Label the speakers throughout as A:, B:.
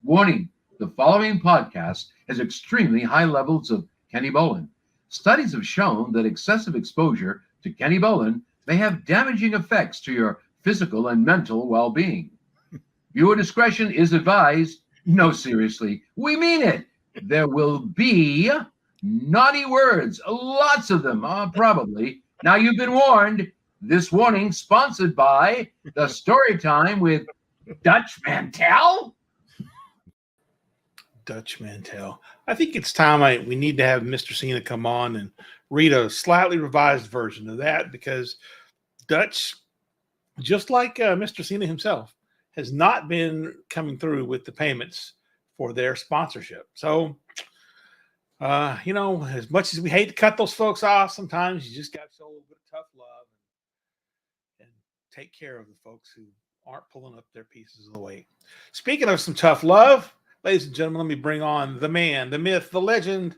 A: Warning, the following podcast has extremely high levels of Kenny Bolin. Studies have shown that excessive exposure to Kenny Bolin may have damaging effects to your physical and mental well-being. Viewer discretion is advised. No, seriously, we mean it. There will be naughty words, lots of them, probably. Now you've been warned. This warning sponsored by the Story Time with Dutch Mantel.
B: Dutch Mantel. I think it's time we need to have Mr. Cena come on and read a slightly revised version of that, because Dutch, just like Mr. Cena himself, has not been coming through with the payments for their sponsorship. So, as much as we hate to cut those folks off, sometimes you just got to show a little bit of tough love and take care of the folks who aren't pulling up their pieces of the weight. Speaking of some tough love, ladies and gentlemen, let me bring on the man, the myth, the legend,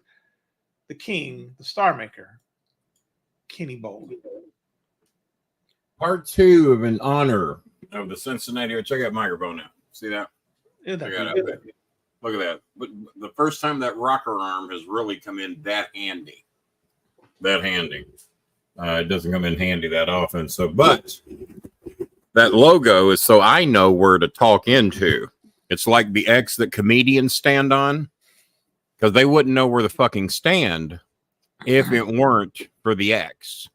B: the king, the star maker, Kenny Bolin.
C: Part 2 of an honor of the Cincinnati. Check out microphone now. See that?
B: Yeah,
C: Look at that. But the first time that rocker arm has really come in that handy. It doesn't come in handy that often. So, but that logo is so I know where to talk into. It's like the X that comedians stand on, because they wouldn't know where to fucking stand if it weren't for the X.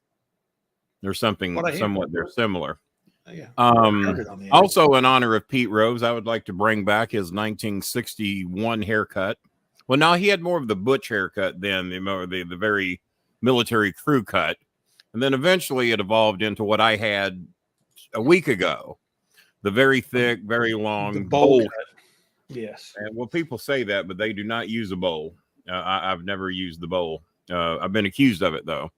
C: There's something somewhat they're similar.
B: Yeah.
C: Also, in honor of Pete Rose, I would like to bring back his 1961 haircut. Well, now he had more of the butch haircut than the very military crew cut. And then eventually it evolved into what I had a week ago. The very thick, very long bowl.
B: Yes.
C: And well, people say that, but they do not use a bowl. I've never used the bowl. I've been accused of it, though.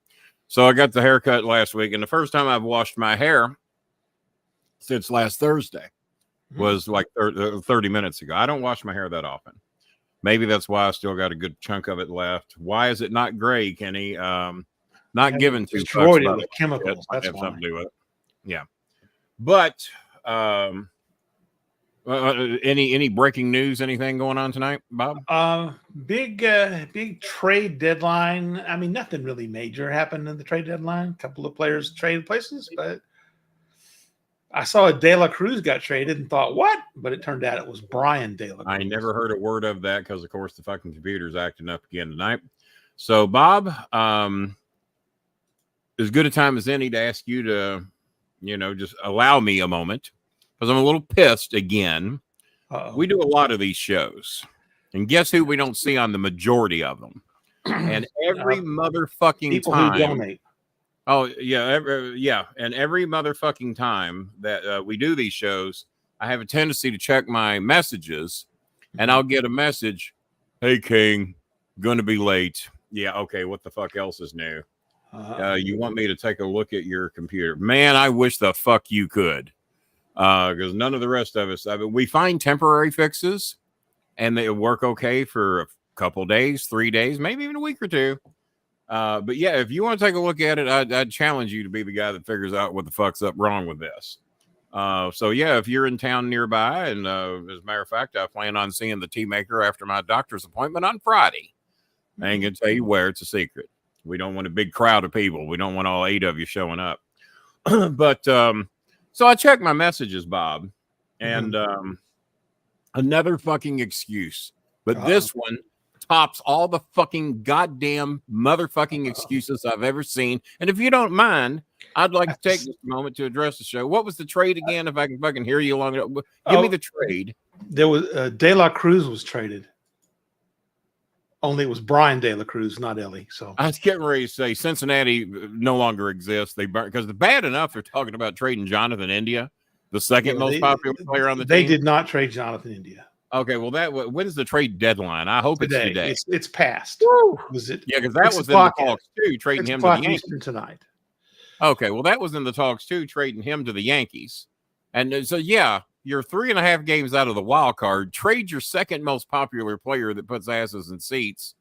C: So I got the haircut last week, and the first time I've washed my hair since last Thursday was like 30 minutes ago. I don't wash my hair that often. Maybe that's why I still got a good chunk of it left. Why is it not gray, Kenny? Not given to
B: destroyed it with chemicals.
C: That's have something to do with it. Yeah. But any breaking news, anything going on tonight, Bob?
B: Big trade deadline. I mean, nothing really major happened in the trade deadline. A couple of players traded places, but I saw De La Cruz got traded and thought, what? But it turned out it was Brian De La Cruz.
C: I never heard a word of that because, of course, the fucking computer's acting up again tonight. So, Bob, as good a time as any to ask you to, just allow me a moment, because I'm a little pissed again. We do a lot of these shows, and guess who we don't see on the majority of them? And every motherfucking
B: people
C: time,
B: who donate.
C: Oh yeah, and every motherfucking time that we do these shows, I have a tendency to check my messages, and I'll get a message, "Hey King, gonna be late." Yeah, okay. What the fuck else is new? You want me to take a look at your computer? Man, I wish the fuck you could. Because none of the rest of us, we find temporary fixes and they work okay for a couple days, 3 days, maybe even a week or two. But yeah, if you want to take a look at it, I'd challenge you to be the guy that figures out what the fuck's up wrong with this. So yeah, if you're in town nearby, and as a matter of fact, I plan on seeing the tea maker after my doctor's appointment on Friday. I ain't gonna tell you where, it's a secret. We don't want a big crowd of people. We don't want all 8 of you showing up. But so I checked my messages, Bob, and another fucking excuse. But this one tops all the fucking goddamn motherfucking excuses I've ever seen. And if you don't mind, I'd like to take this moment to address the show. What was the trade again? If I can fucking hear you long enough, give me the trade.
B: There was De La Cruz was traded. Only it was Brian De La Cruz, not Ellie. So
C: I was getting ready to say Cincinnati no longer exists. They burn because the bad enough they're talking about trading Jonathan India, the second most popular player on the team.
B: They did not trade Jonathan India.
C: Okay, well, when is the trade deadline? I hope
B: today.
C: It's today.
B: It's past.
C: Was it? Yeah, because that was in the talks too, trading him to the Yankees
B: tonight.
C: Okay, well, that was in the talks too, trading him to the Yankees. And so, yeah, you're 3.5 games out of the wild card. Trade your second most popular player that puts asses in seats.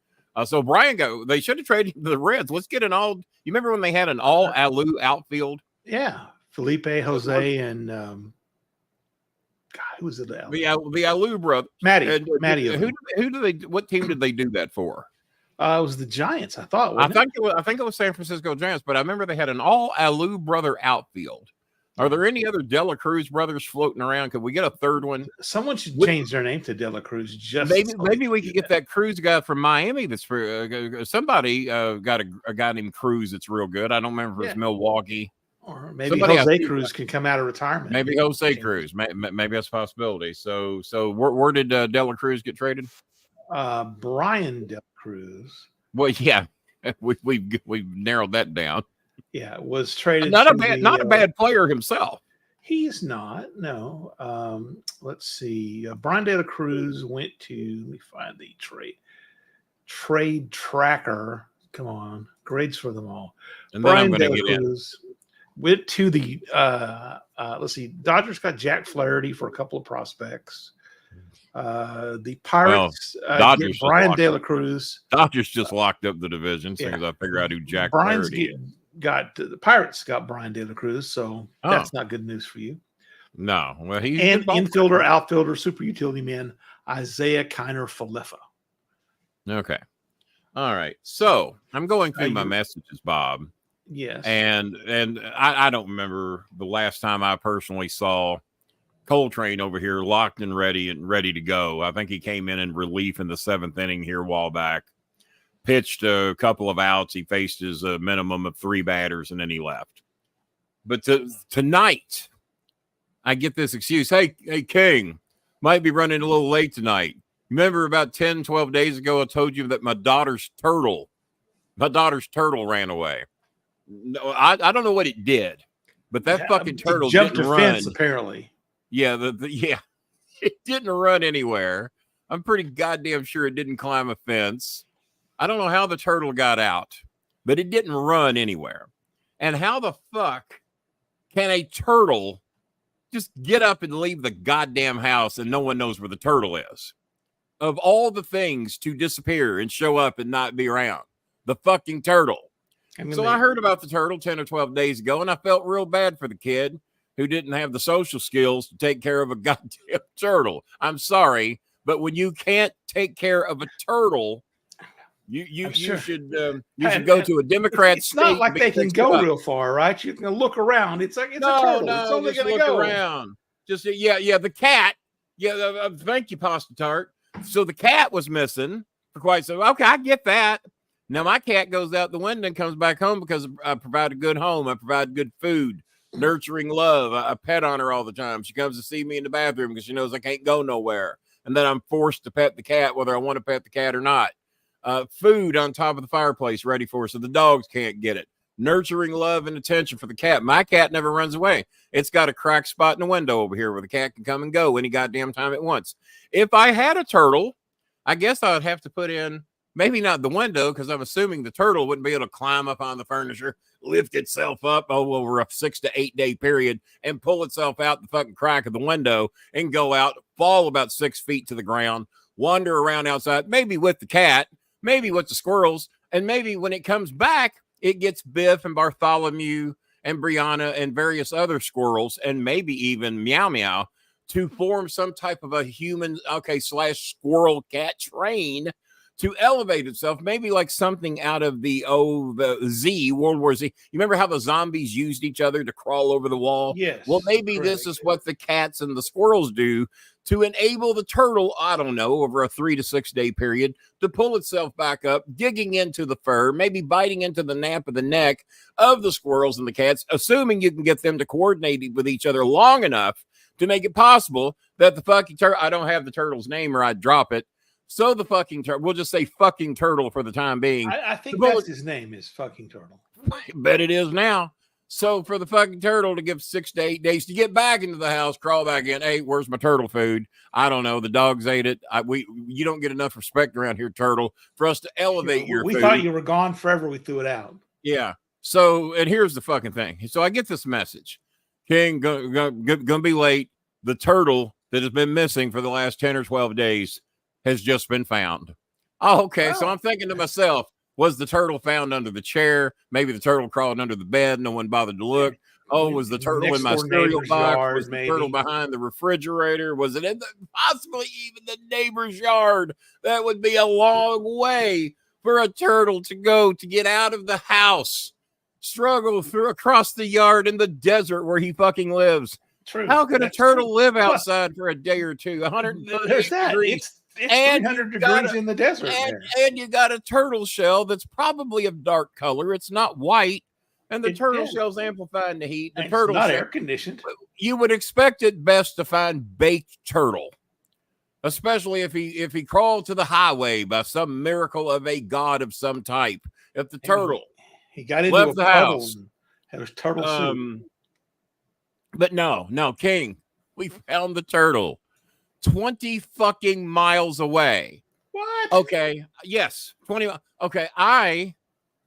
C: So Brian they should have traded the Reds. Let's get an all. You remember when they had an all Alu outfield?
B: Yeah, Felipe, Jose, and Who was it?
C: The Alou brothers.
B: Matty.
C: What team did they do that for?
B: It was the Giants, I thought.
C: I think it was San Francisco Giants, but I remember they had an all Alou brother outfield. Are there any other Dela Cruz brothers floating around? Could we get a third one?
B: Someone should change their name to Dela Cruz.
C: Maybe we could get that Cruz guy from Miami. That's for somebody got a guy named Cruz that's real good. I don't remember if it's Milwaukee.
B: Or maybe Jose Cruz can come out of retirement.
C: Maybe Jose Cruz. Maybe that's a possibility. So where did Dela Cruz get traded?
B: Brian Dela Cruz.
C: Well, yeah, we've narrowed that down.
B: Yeah, was traded.
C: Not a bad player himself.
B: He's not. No. Let's see. Brian De La Cruz went to. Let me find the trade tracker. Come on, grades for them all.
C: And then
B: Brian
C: I'm going to get
B: Cruz went to the. Let's see. Dodgers got Jack Flaherty for a couple of prospects. The Pirates
C: Dodgers
B: Brian De La Cruz.
C: Dodgers just locked up the division. Soon as I figure out who Jack Flaherty is.
B: The Pirates got Brian De La Cruz, so that's not good news for you.
C: No, well, he's
B: and infielder, outfielder, super utility man Isaiah Kiner Falefa.
C: Okay, all right. So I'm going through my messages, Bob.
B: Yes,
C: and I don't remember the last time I personally saw Coltrane over here locked and ready to go. I think he came in relief in the 7th inning here a while back. Pitched a couple of outs. He faced his minimum of 3 batters, and then he left. But tonight, I get this excuse. Hey, King, might be running a little late tonight. Remember about 10, 12 days ago, I told you that my daughter's turtle ran away. No, I don't know what it did, but that fucking turtle
B: jumped
C: didn't
B: a
C: run.
B: fence, apparently.
C: Yeah, it didn't run anywhere. I'm pretty goddamn sure it didn't climb a fence. I don't know how the turtle got out, but it didn't run anywhere. And how the fuck can a turtle just get up and leave the goddamn house and no one knows where the turtle is? Of all the things to disappear and show up and not be around, the fucking turtle. I heard about the turtle 10 or 12 days ago, and I felt real bad for the kid who didn't have the social skills to take care of a goddamn turtle. I'm sorry, but when you can't take care of a turtle, you should go to a Democrat
B: it's
C: state.
B: Not like they can go real far, right? You can look around. It's like it's a turtle. It's only going to go
C: around. Just the cat. Thank you, Pasta Tart. So the cat was missing for quite some. Okay, I get that. Now my cat goes out the window and comes back home because I provide a good home. I provide good food, nurturing love. I pet on her all the time. She comes to see me in the bathroom because she knows I can't go nowhere, and then I'm forced to pet the cat whether I want to pet the cat or not. Food on top of the fireplace ready for her so the dogs can't get it. Nurturing love and attention for the cat. My cat never runs away. It's got a cracked spot in the window over here where the cat can come and go any goddamn time it wants. If I had a turtle, I guess I would have to put in, maybe not the window, because I'm assuming the turtle wouldn't be able to climb up on the furniture, lift itself up over a 6 to 8 day period and pull itself out the fucking crack of the window and go out, fall about 6 feet to the ground, wander around outside, maybe with the cat, maybe with the squirrels, and maybe when it comes back, it gets Biff and Bartholomew and Brianna and various other squirrels, and maybe even Meow Meow, to form some type of a human, / squirrel cat train to elevate itself, maybe like something out of the World War Z. You remember how the zombies used each other to crawl over the wall?
B: Yes.
C: Well, maybe this is what the cats and the squirrels do to enable the turtle, I don't know, over a 3 to 6 day period to pull itself back up, digging into the fur, maybe biting into the nape of the neck of the squirrels and the cats, assuming you can get them to coordinate with each other long enough to make it possible that the fucking turtle, I don't have the turtle's name or I'd drop it. So the fucking turtle, we'll just say fucking turtle for the time being.
B: I think that's his name is fucking turtle.
C: Bet it is now. So for the fucking turtle to give 6 to 8 days to get back into the house, crawl back in. Hey, where's my turtle food? I don't know. The dogs ate it. You don't get enough respect around here, turtle, for us to elevate your food.
B: We thought you were gone forever. We threw it out.
C: Yeah. So, and here's the fucking thing. So I get this message. King, gonna be late. The turtle that has been missing for the last 10 or 12 days has just been found. Oh, okay. So I'm thinking to myself, Was the turtle found under the chair? Maybe the turtle crawled under the bed. No one bothered to look. Oh, was the turtle in my cereal box? Was the turtle behind the refrigerator? Was it in possibly even the neighbor's yard? That would be a long way for a turtle to go to get out of the house, struggle through across the yard in the desert where he fucking lives.
B: True.
C: How could a turtle live outside for a day or two? 100
B: There's that.
C: degrees.
B: It's 300 degrees in the desert.
C: And you got a turtle shell that's probably of dark color. It's not white. And the turtle shell's amplifying the heat. The turtle
B: not air conditioned.
C: You would expect it best to find baked turtle, especially if he crawled to the highway by some miracle of a god of some type. If the turtle
B: he got into
C: left the house,
B: it was turtle soup.
C: But no, King, we found the turtle 20 fucking miles away.
B: What?
C: Okay. Yes. 20. Okay.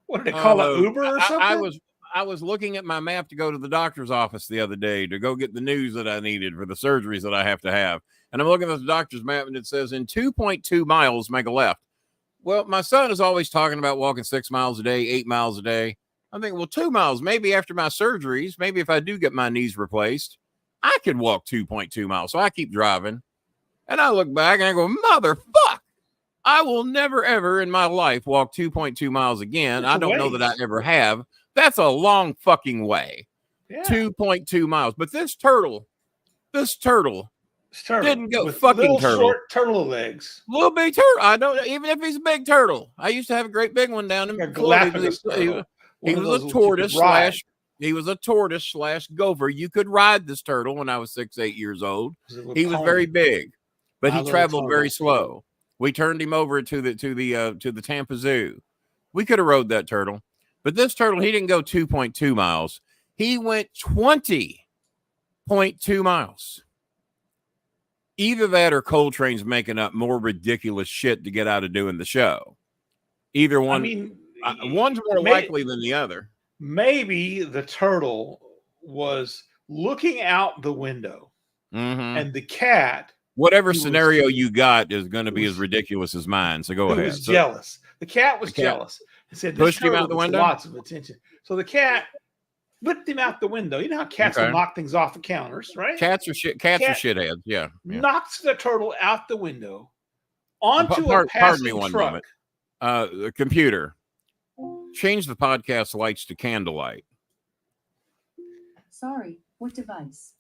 B: What did they call it? Uber or something?
C: I was looking at my map to go to the doctor's office the other day to go get the news that I needed for the surgeries that I have to have. And I'm looking at the doctor's map and it says in 2.2 miles, make a left. Well, my son is always talking about walking 6 miles a day, 8 miles a day. I'm thinking, well, 2 miles, maybe after my surgeries, maybe if I do get my knees replaced, I could walk 2.2 miles. So I keep driving and I look back and I go, motherfuck, I will never, ever in my life walk 2.2 miles again. I don't know that I ever have. That's a long fucking way. Yeah. 2.2 miles. But this turtle didn't go
B: with
C: fucking
B: little
C: turtle.
B: Short turtle legs.
C: Little big turtle. I don't, even if he's a big turtle. I used to have a great big one down in Florida. He was a tortoise slash gopher. You could ride this turtle when I was 6-8 years old. He was very big, but he traveled very slow. We turned him over to the Tampa Zoo. We could have rode that turtle, but this turtle, he didn't go 2.2 miles. He went 20.2 miles. Either that or Coltrane's making up more ridiculous shit to get out of doing the show. Either one. I mean, one's more likely than the other.
B: Maybe the turtle was looking out the window, and the cat.
C: Whatever scenario you got is going to be as ridiculous as mine. So go ahead.
B: Was jealous. The cat was jealous and said,
C: "Pushed him out the window."
B: Lots of attention. So the cat whipped him out the window. You know how cats will knock things off the counters, right?
C: Cats are shitheads. Yeah.
B: Knocks the turtle out the window onto a passing truck.
C: The computer. Change the podcast lights to candlelight.
D: Sorry, what device?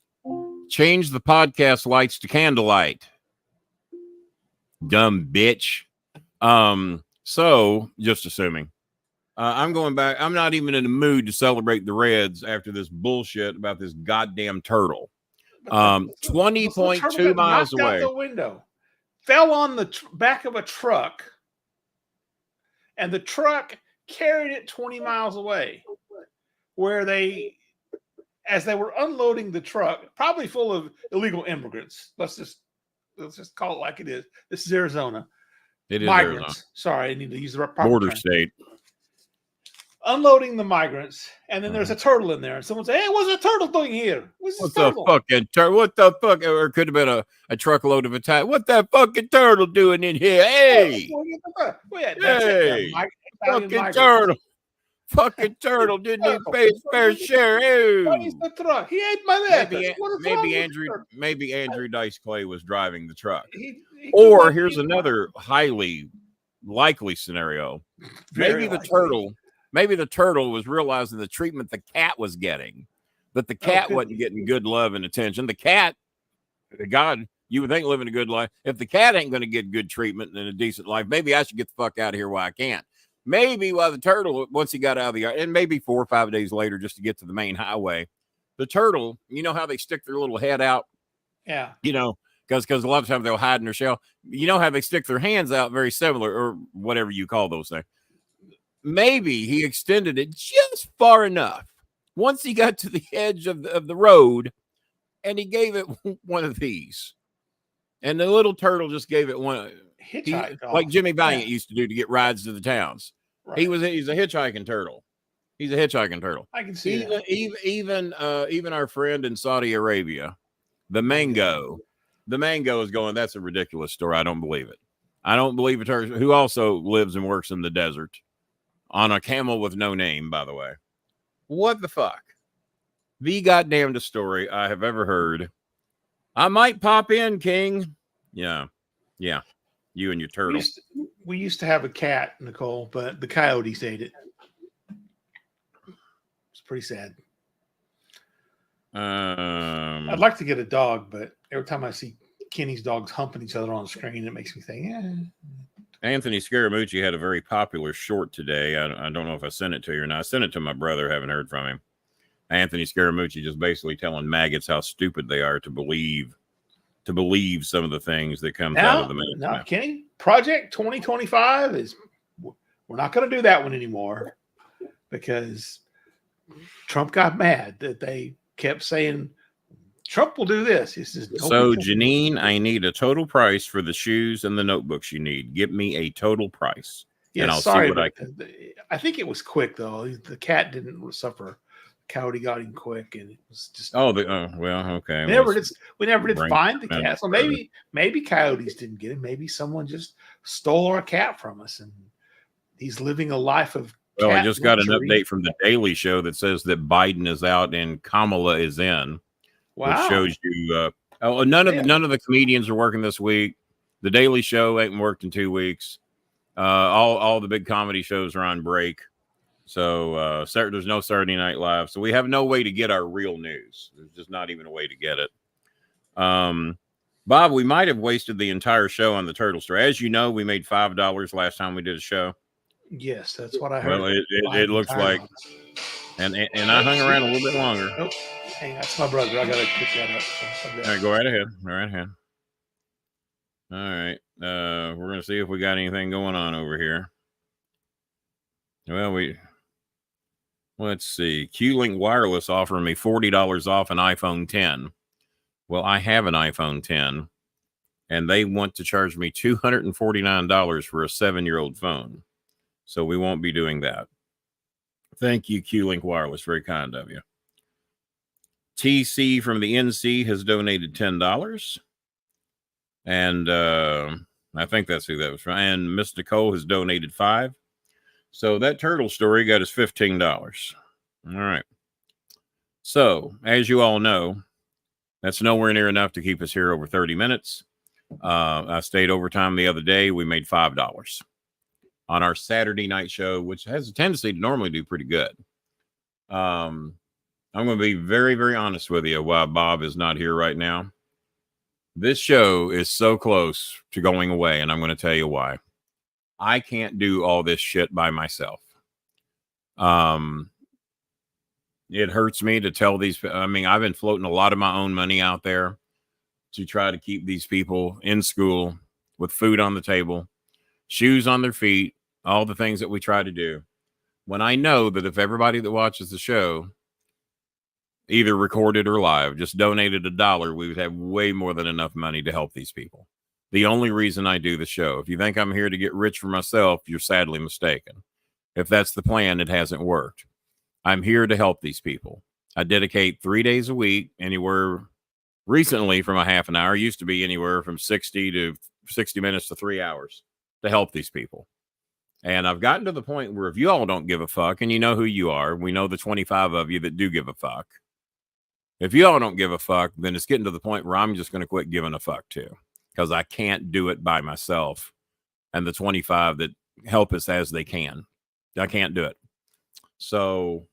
C: Change the podcast lights to candlelight. Dumb bitch. So just assuming. I'm going back. I'm not even in the mood to celebrate the Reds after this bullshit about this goddamn turtle. 20.2 miles away.
B: Out the window. Fell on the back of a truck. And the truck carried it 20 miles away, where as they were unloading the truck, probably full of illegal immigrants. Let's just call it like it is. This is Arizona.
C: It is
B: migrants.
C: Arizona.
B: Sorry, I need to use the proper
C: border
B: term.
C: State.
B: Unloading the migrants, and then there's a turtle in there, and someone say, "Hey, what's a turtle doing here?
C: What's the fucking turtle? What the fuck?" Or it could have been a truckload of a time. What that fucking turtle doing in here? Hey, fucking turtle. Fucking turtle didn't even pay his fair share. Hey.
B: What is the truck? He ate my lettuce.
C: Maybe Andrew Dice Clay was driving the truck. Or here's another highly likely scenario. Maybe the turtle was realizing the treatment the cat was getting, that the cat wasn't getting good love and attention. The cat, God, you would think living a good life. If the cat ain't going to get good treatment and a decent life, maybe I should get the fuck out of here while I can. Maybe while the turtle, once he got out of the yard, and maybe 4 or 5 days later, just to get to the main highway, the turtle, you know how they stick their little head out?
B: Yeah.
C: You know, because a lot of times they'll hide in their shell. You know how they stick their hands out, very similar, or whatever you call those things. Maybe he extended it just far enough once he got to the edge of the road, and he gave it one of these. And the little turtle just gave it one. Like Jimmy Valiant used to do to get rides to the towns. Right. He's a hitchhiking turtle. He's a hitchhiking turtle.
B: I can see that.
C: Even our friend in Saudi Arabia, the mango is going, that's a ridiculous story. I don't believe it. I don't believe a turtle who also lives and works in the desert. on a camel with no name, by the way. What the fuck? The goddamnedest story I have ever heard. I might pop in, King. Yeah. Yeah. You and your turtle.
B: We used to have a cat, Nicole, but the coyotes ate it. It's pretty sad. I'd like to get a dog, but every time I see Kenny's dogs humping each other on the screen, it makes me think,
C: Anthony Scaramucci had a very popular short today. I don't know if I sent it to you or not. I sent it to my brother. Haven't heard from him. Anthony Scaramucci just basically telling maggots how stupid they are to believe some of the things that comes out of the minute.
B: Now, Kenny, Project 2025 is, we're not going to do that one anymore because Trump got mad that they kept saying Trump will do this. He says,
C: so Janine, I need a total price for the shoes and the notebooks you need. Give me a total price.
B: Yeah,
C: and I'll
B: sorry,
C: see what
B: I think it was quick though. The cat didn't suffer. Coyote got him quick, and it was just.
C: Well, okay.
B: We never did find the cat. So maybe coyotes didn't get him. Maybe someone just stole our cat from us, and he's living a life of.
C: Well, I just got an update from the Daily Show that says that Biden is out and Kamala is in.
B: Wow.
C: Which shows you. None of the comedians are working this week. The Daily Show ain't worked in 2 weeks. All the big comedy shows are on break. So there's no Saturday Night Live. So we have no way to get our real news. There's just not even a way to get it. Bob, we might have wasted the entire show on the turtle story. As you know, we made $5 last time we did a show.
B: Yes, that's what I heard.
C: Well, it looks like, and I hung around a little bit longer.
B: Oh, hey, that's my brother. I gotta pick that up.
C: All right, go right ahead. All right, we're gonna see if we got anything going on over here. Well, let's see. Q-Link Wireless offering me $40 off an iPhone 10. Well, I have an iPhone 10, and they want to charge me $249 for a 7-year-old phone. So we won't be doing that. Thank you, Q-Link Wireless. Very kind of you. TC from the NC has donated $10. And I think that's who that was from. And Miss Nicole has donated $5. So that turtle story got us $15. All right. So, as you all know, that's nowhere near enough to keep us here over 30 minutes. I stayed overtime the other day. We made $5 on our Saturday night show, which has a tendency to normally do pretty good. I'm going to be very, very honest with you why Bob is not here right now. This show is so close to going away, and I'm going to tell you why. I can't do all this shit by myself. It hurts me to tell these. I mean, I've been floating a lot of my own money out there to try to keep these people in school with food on the table, shoes on their feet, all the things that we try to do. When I know that if everybody that watches the show, either recorded or live, just donated $1, we would have way more than enough money to help these people. The only reason I do the show. If you think I'm here to get rich for myself, you're sadly mistaken. If that's the plan, it hasn't worked. I'm here to help these people. I dedicate 3 days a week, anywhere recently from a half an hour, used to be anywhere from 60 minutes to 3 hours to help these people. And I've gotten to the point where if you all don't give a fuck, and you know who you are, we know the 25 of you that do give a fuck. If you all don't give a fuck, then it's getting to the point where I'm just going to quit giving a fuck too, because I can't do it by myself. And the 25 that help us as they can, I can't do it. So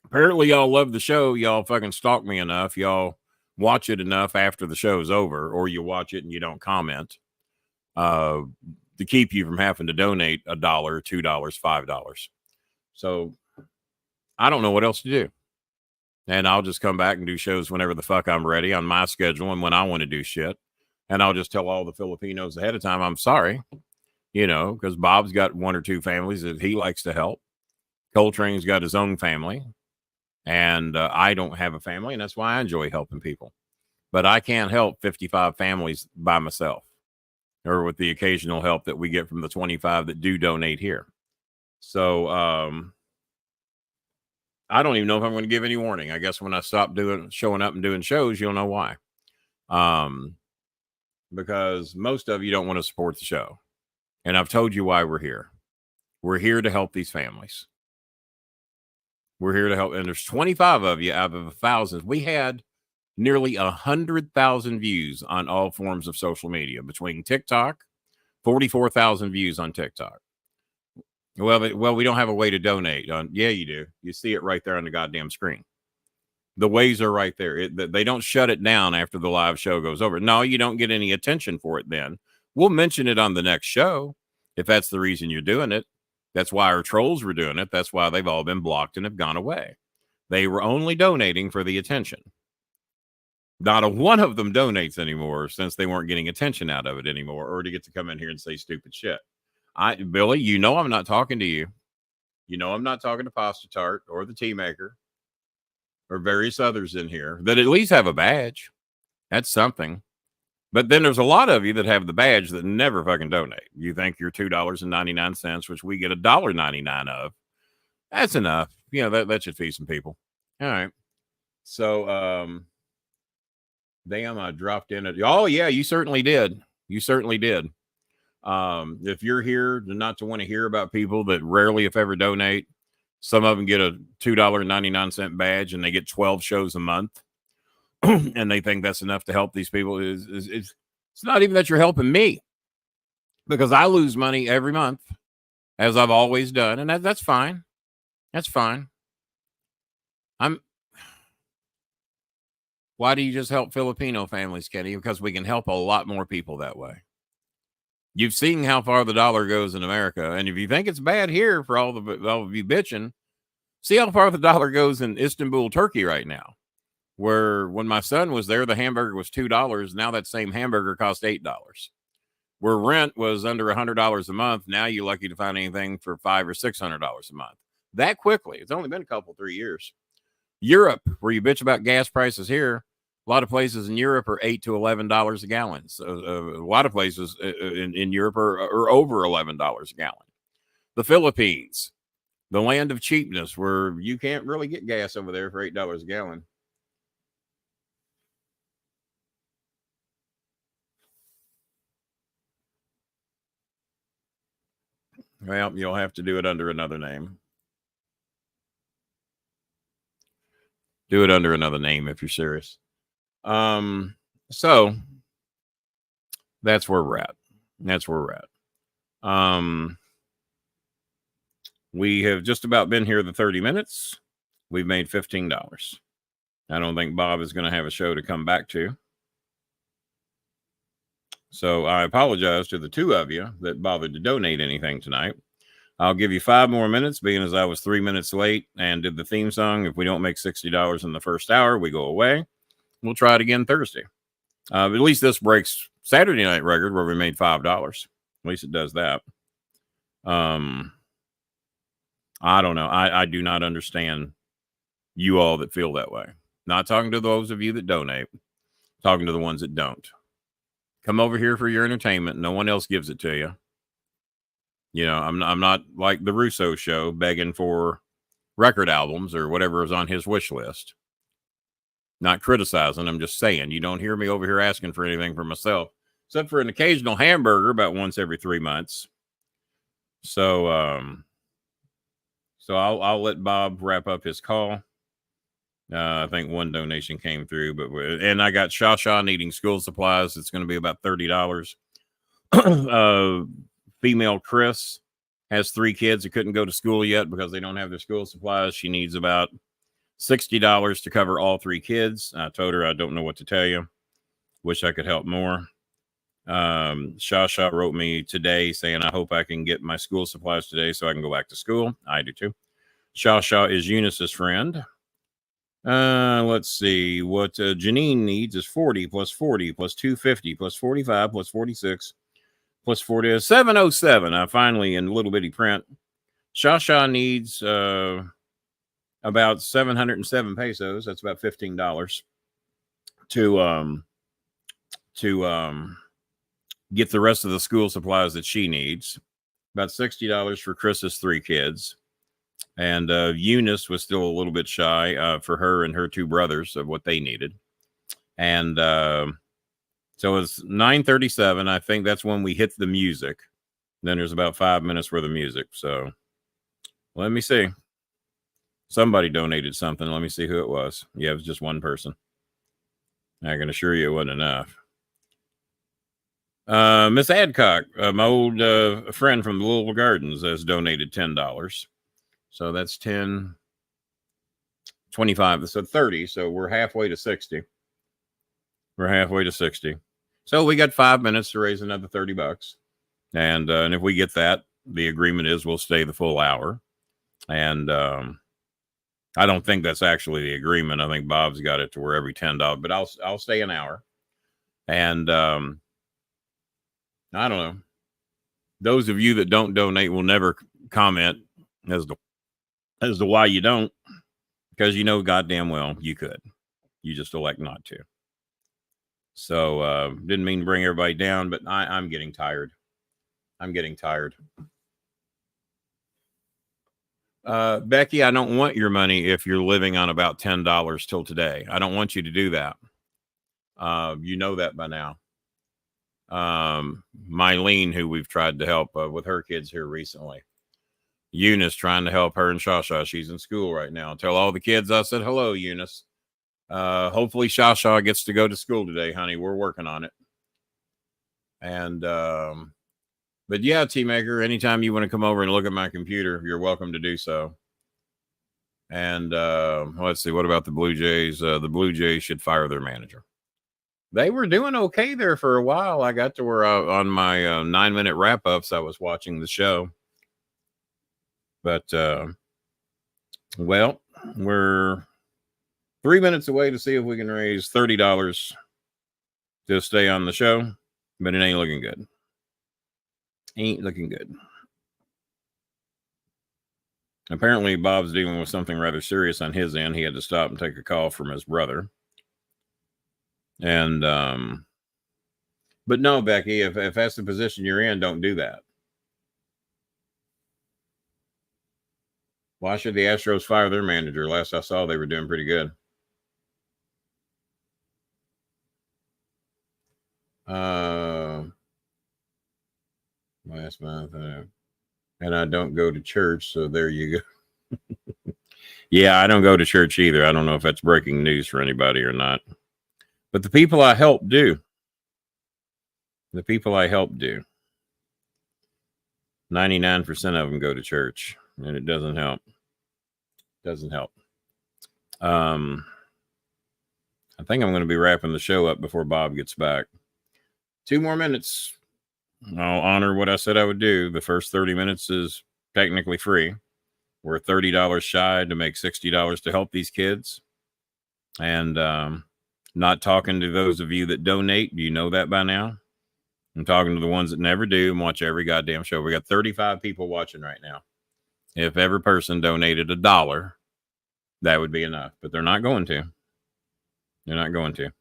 C: apparently y'all love the show. Y'all fucking stalk me enough. Y'all watch it enough after the show's over, or you watch it and you don't comment, to keep you from having to donate $1, $2, $5. So I don't know what else to do. And I'll just come back and do shows whenever the fuck I'm ready on my schedule and when I want to do shit. And I'll just tell all the Filipinos ahead of time, I'm sorry, because Bob's got 1 or 2 families that he likes to help. Coltrane's got his own family. And I don't have a family. And that's why I enjoy helping people. But I can't help 55 families by myself, or with the occasional help that we get from the 25 that do donate here. So I don't even know if I'm going to give any warning. I guess when I stop showing up and doing shows, you'll know why. Because most of you don't want to support the show. And I've told you why we're here. We're here to help these families. We're here to help. And there's 25 of you out of 1,000. We had nearly 100,000 views on all forms of social media between TikTok, 44,000 views on TikTok. Well, we don't have a way to donate. Yeah, you do. You see it right there on the goddamn screen. The ways are right there. They don't shut it down after the live show goes over. No, you don't get any attention for it then. We'll mention it on the next show if that's the reason you're doing it. That's why our trolls were doing it. That's why they've all been blocked and have gone away. They were only donating for the attention. Not a one of them donates anymore since they weren't getting attention out of it anymore, or to get to come in here and say stupid shit. Billy, you know I'm not talking to you. You know I'm not talking to Pasta Tart or the Tea Maker or various others in here that at least have a badge. That's something. But then there's a lot of you that have the badge that never fucking donate. You think you're $2.99, which we get $1.99 of. That's enough. You know, that should feed some people. All right. So, damn, I dropped in it. Oh, yeah, you certainly did. You certainly did. If you're here not to want to hear about people that rarely, if ever, donate, some of them get a $2.99 badge and they get 12 shows a month. And they think that's enough to help these people. It's not even that you're helping me, because I lose money every month, as I've always done. And that's fine. That's fine. Why do you just help Filipino families, Kenny? Because we can help a lot more people that way. You've seen how far the dollar goes in America. And if you think it's bad here for all of you bitching, see how far the dollar goes in Istanbul, Turkey right now, where when my son was there, the hamburger was $2. Now that same hamburger cost $8. Where rent was under $100 a month. Now you're lucky to find anything for $500 or $600 a month. That quickly. It's only been a couple, 3 years. Europe, where you bitch about gas prices here, a lot of places in Europe are $8 to $11 a gallon. So a lot of places in Europe are over $11 a gallon. The Philippines, the land of cheapness, where you can't really get gas over there for $8 a gallon. Well, you'll have to do it under another name. Do it under another name if you're serious. So that's where we're at. That's where we're at. We have just about been here the 30 minutes. We've made $15. I don't think Bob is going to have a show to come back to. So I apologize to the two of you that bothered to donate anything tonight. I'll give you 5 more minutes, being as I was 3 minutes late and did the theme song. If we don't make $60 in the first hour, we go away. We'll try it again Thursday. At least this breaks Saturday night record where we made $5. At least it does that. I don't know. I do not understand you all that feel that way. Not talking to those of you that donate. Talking to the ones that don't. Come over here for your entertainment. No one else gives it to you. You know, I'm not like the Russo show begging for record albums or whatever is on his wish list. Not criticizing. I'm just saying, you don't hear me over here asking for anything for myself, except for an occasional hamburger about once every 3 months. So, I'll let Bob wrap up his call. I think one donation came through, and I got Shasha needing school supplies. It's going to be about $30. Female Chris has 3 kids that couldn't go to school yet because they don't have their school supplies. She needs about $60 to cover all 3 kids. I told her I don't know what to tell you. Wish I could help more. Shasha wrote me today saying, I hope I can get my school supplies today so I can go back to school. I do too. Shasha is Eunice's friend. Let's see. What Janine needs is 40 plus 40 plus 250 plus 45 plus 46 plus 40. 707. I finally, in little bitty print. Shasha needs about 707 pesos. That's about $15 to get the rest of the school supplies that she needs. About $60 for Chris's 3 kids. And Eunice was still a little bit shy for her and her 2 brothers of what they needed. And so it's 9:37. I think that's when we hit the music. Then there's about 5 minutes worth of music. So let me see. Somebody donated something. Let me see who it was. Yeah, it was just one person. I can assure you it wasn't enough. Miss Adcock, my old friend from the Louisville Gardens, has donated $10. So that's 10, 25, so 30. So we're halfway to 60. We're halfway to 60. So we got 5 minutes to raise another $30. And if we get that, the agreement is we'll stay the full hour. And I don't think that's actually the agreement. I think Bob's got it to where every $10, but I'll stay an hour. And I don't know. Those of you that don't donate will never comment as to why you don't, because you know goddamn well you could. You just elect not to. So didn't mean to bring everybody down, but I'm getting tired. I'm getting tired. Becky, I don't want your money if you're living on about $10 till today. I don't want you to do that. You know that by now. Mylene, who we've tried to help with her kids here recently. Eunice trying to help her and Shasha. She's in school right now. Tell all the kids I said hello, Eunice. Hopefully Shasha gets to go to school today, honey. We're working on it. And but yeah, T-Maker, anytime you want to come over and look at my computer, you're welcome to do so. And let's see, what about the Blue Jays? The Blue Jays should fire their manager. They were doing okay there for a while. I got to where on my 9-minute wrap-ups, I was watching the show. But, well, we're 3 minutes away to see if we can raise $30 to stay on the show, but it ain't looking good. Ain't looking good. Apparently, Bob's dealing with something rather serious on his end. He had to stop and take a call from his brother. And, but no, Becky, if that's the position you're in, don't do that. Why should the Astros fire their manager? Last I saw, they were doing pretty good. Last month, and I don't go to church, so there you go. Yeah, I don't go to church either. I don't know if that's breaking news for anybody or not. But the people I help do. The people I help do. 99% of them go to church, and it doesn't help. Doesn't help. I think I'm going to be wrapping the show up before Bob gets back. 2 more minutes. I'll honor what I said I would do. The first 30 minutes is technically free. We're $30 shy to make $60 to help these kids. And not talking to those of you that donate. Do you know that by now? I'm talking to the ones that never do and watch every goddamn show. We got 35 people watching right now. If every person donated $1, that would be enough. But they're not going to. They're not going to.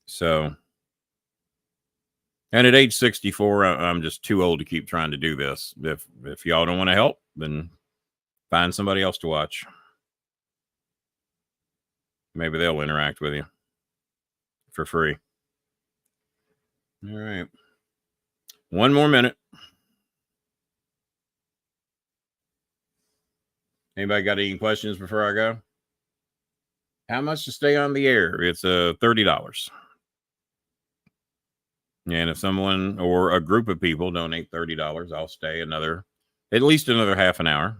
C: So, and at age 64, I'm just too old to keep trying to do this. If y'all don't want to help, then find somebody else to watch. Maybe they'll interact with you for free. All right. 1 more minute. Anybody got any questions before I go? How much to stay on the air? It's $30. And if someone or a group of people donate $30, I'll stay at least another half an hour.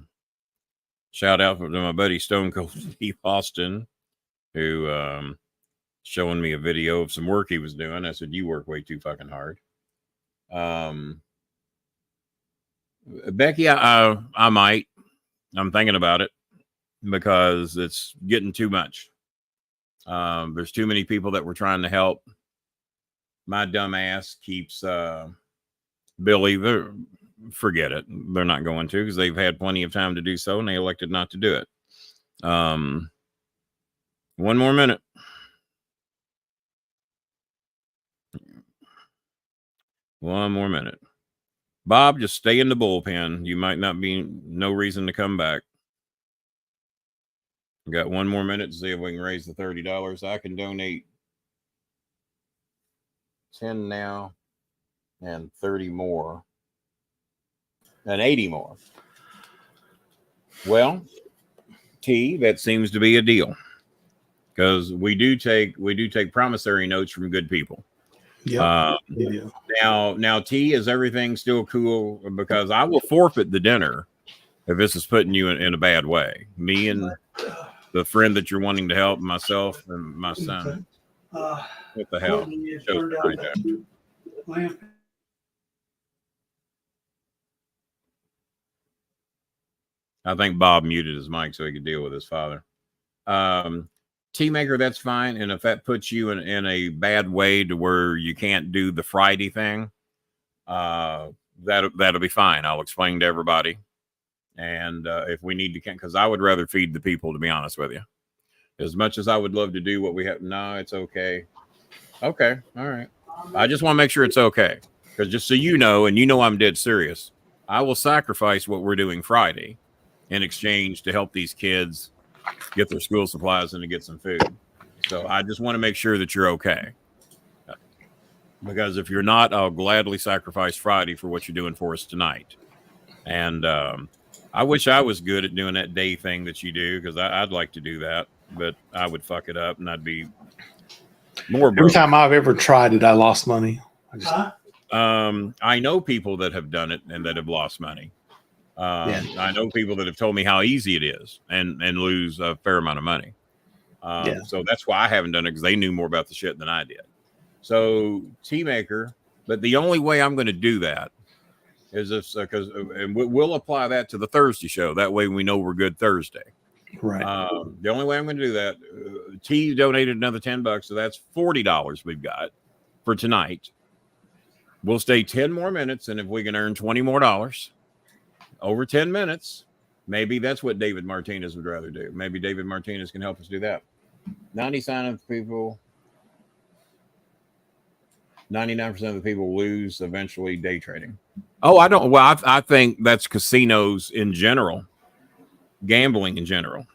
C: Shout out to my buddy Stone Cold Steve Austin, who showing me a video of some work he was doing. I said, you work way too fucking hard. Becky, I might. I'm thinking about it because it's getting too much. There's too many people that we're trying to help. My dumb ass keeps Billy. Forget it. They're not going to because they've had plenty of time to do so, and they elected not to do it. 1 more minute. One more minute. Bob, just stay in the bullpen. You might not be no reason to come back. Got 1 more minute to see if we can raise the $30. I can donate 10 now and 30 more and 80 more. Well, T, that seems to be a deal, because we do take promissory notes from good people.
B: Yeah.
C: Now, T, is everything still cool? Because I will forfeit the dinner if this is putting you in a bad way. Me and the friend that you're wanting to help, myself and my son. What the hell? Show's pretty bad. I think Bob muted his mic so he could deal with his father. Tea maker, that's fine. And if that puts you in a bad way to where you can't do the Friday thing, that'll be fine. I'll explain to everybody. And if we need to, because I would rather feed the people, to be honest with you. As much as I would love to do what we have, no, it's okay. Okay, all right. I just want to make sure it's okay. Because just so you know, and you know I'm dead serious, I will sacrifice what we're doing Friday in exchange to help these kids get their school supplies and to get some food. So I just want to make sure that you're okay. Because if you're not, I'll gladly sacrifice Friday for what you're doing for us tonight. And I wish I was good at doing that day thing that you do, because I'd like to do that, but I would fuck it up and I'd be more broke.
B: Every time I've ever tried it, I lost money.
C: I know people that have done it and that have lost money. I know people that have told me how easy it is and lose a fair amount of money. So that's why I haven't done it, because they knew more about the shit than I did. So tea maker, but the only way I'm going to do that is if, because and we'll apply that to the Thursday show. That way we know we're good Thursday.
B: Right.
C: The only way I'm going to do that, T donated another $10, so that's $40 we've got for tonight. We'll stay 10 more minutes, and if we can earn $20 more over 10 minutes, maybe that's what David Martinez would rather do. Maybe David Martinez can help us do that. 99% of the people lose eventually day trading. Oh, I don't. Well, I think that's casinos in general, gambling in general.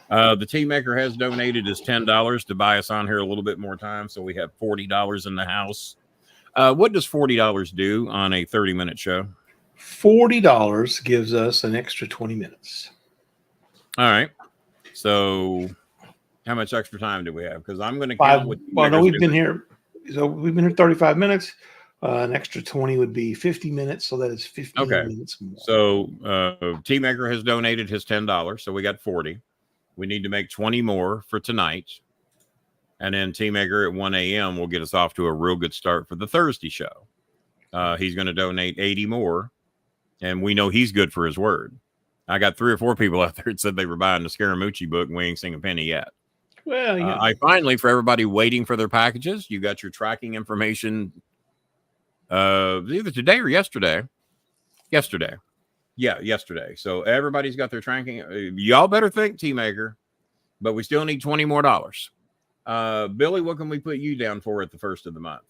C: The tea maker has donated his $10 to buy us on here a little bit more time, so we have $40 in the house. What does $40 do on a 30-minute show?
B: $40 gives us an extra 20 minutes.
C: All right. So how much extra time do we have? Because I'm going to count with.
B: Well, no, we've been here. So we've been here 35 minutes. An extra 20 would be 50 minutes. So that is 15 minutes more.
C: So Tea Maker has donated his $10. So we got 40. We need to make 20 more for tonight. And then Tea Maker at 1 a.m. will get us off to a real good start for the Thursday show. He's going to donate 80 more. And we know he's good for his word. I got 3 or 4 people out there that said they were buying the Scaramucci book, and we ain't seen a penny yet.
B: Well, yeah.
C: I finally, for everybody waiting for their packages, you got your tracking information either today or yesterday. Yesterday. Yeah, yesterday. So everybody's got their tracking. Y'all better think, Tea Maker, but we still need $20 more. Billy, what can we put you down for at the first of the month?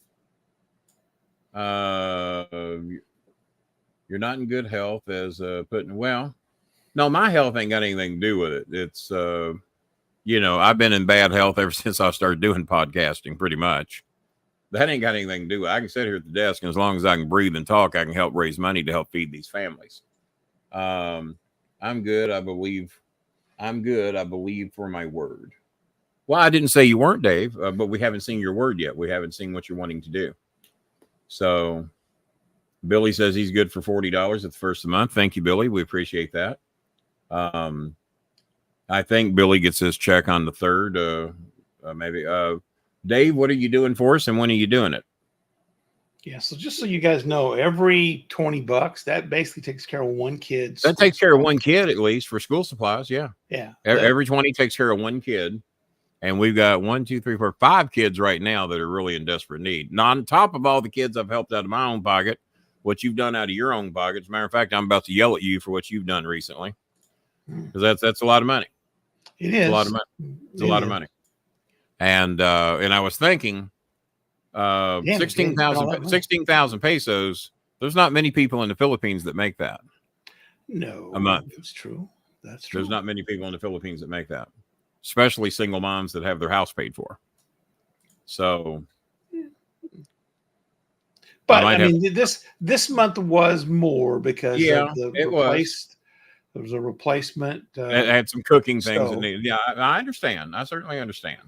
C: You're not in good health as putting, well, no, my health ain't got anything to do with it. It's, I've been in bad health ever since I started doing podcasting, pretty much. That ain't got anything to do with it. I can sit here at the desk, and as long as I can breathe and talk, I can help raise money to help feed these families. I'm good. I believe for my word. Well, I didn't say you weren't, Dave, but we haven't seen your word yet. We haven't seen what you're wanting to do. So Billy says he's good for $40 at the first of the month. Thank you, Billy. We appreciate that. I think Billy gets his check on the 3rd, maybe. Dave, what are you doing for us, and when are you doing it?
B: Yeah, so just so you guys know, every $20, that basically takes care of one kid.
C: That takes care of one kid, at least, for school supplies, yeah.
B: Yeah.
C: Every 20 takes care of one kid. And we've got 1, 2, 3, 4, 5 kids right now that are really in desperate need. Now, on top of all the kids I've helped out of my own pocket, what you've done out of your own pocket. As a matter of fact, I'm about to yell at you for what you've done recently, because that's a lot of money.
B: It is
C: a lot of money. It's a lot of money. And I was thinking, 16,000 pesos. There's not many people in the Philippines that make that.
B: No,
C: a month.
B: That's true. That's true.
C: There's not many people in the Philippines that make that, especially single moms that have their house paid for. So,
B: But I mean, this month was more because of the
C: it was.
B: There was a replacement.
C: It had some cooking things.
B: So,
C: Yeah, I understand. I certainly understand.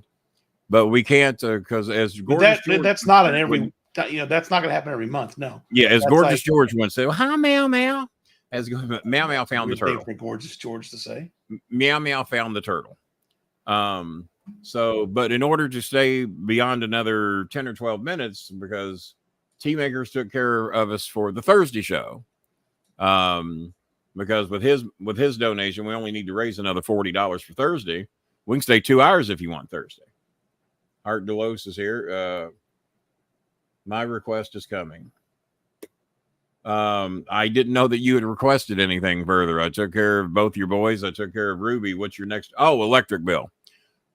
C: But we can't because as Gorgeous George,
B: that's not an every. That's not going to happen every month. No.
C: Yeah, as
B: that's
C: Gorgeous George once said, well, "Hi, Meow Meow." As Meow Meow found the turtle.
B: For Gorgeous George to say,
C: Meow Meow found the turtle. So, but in order to stay beyond another 10 or 12 minutes, because Tea Makers took care of us for the Thursday show. Because with his donation, we only need to raise another $40 for Thursday. We can stay 2 hours if you want Thursday. Art Delos is here. My request is coming. I didn't know that you had requested anything further. I took care of both your boys. I took care of Ruby. What's your next? Oh, electric bill.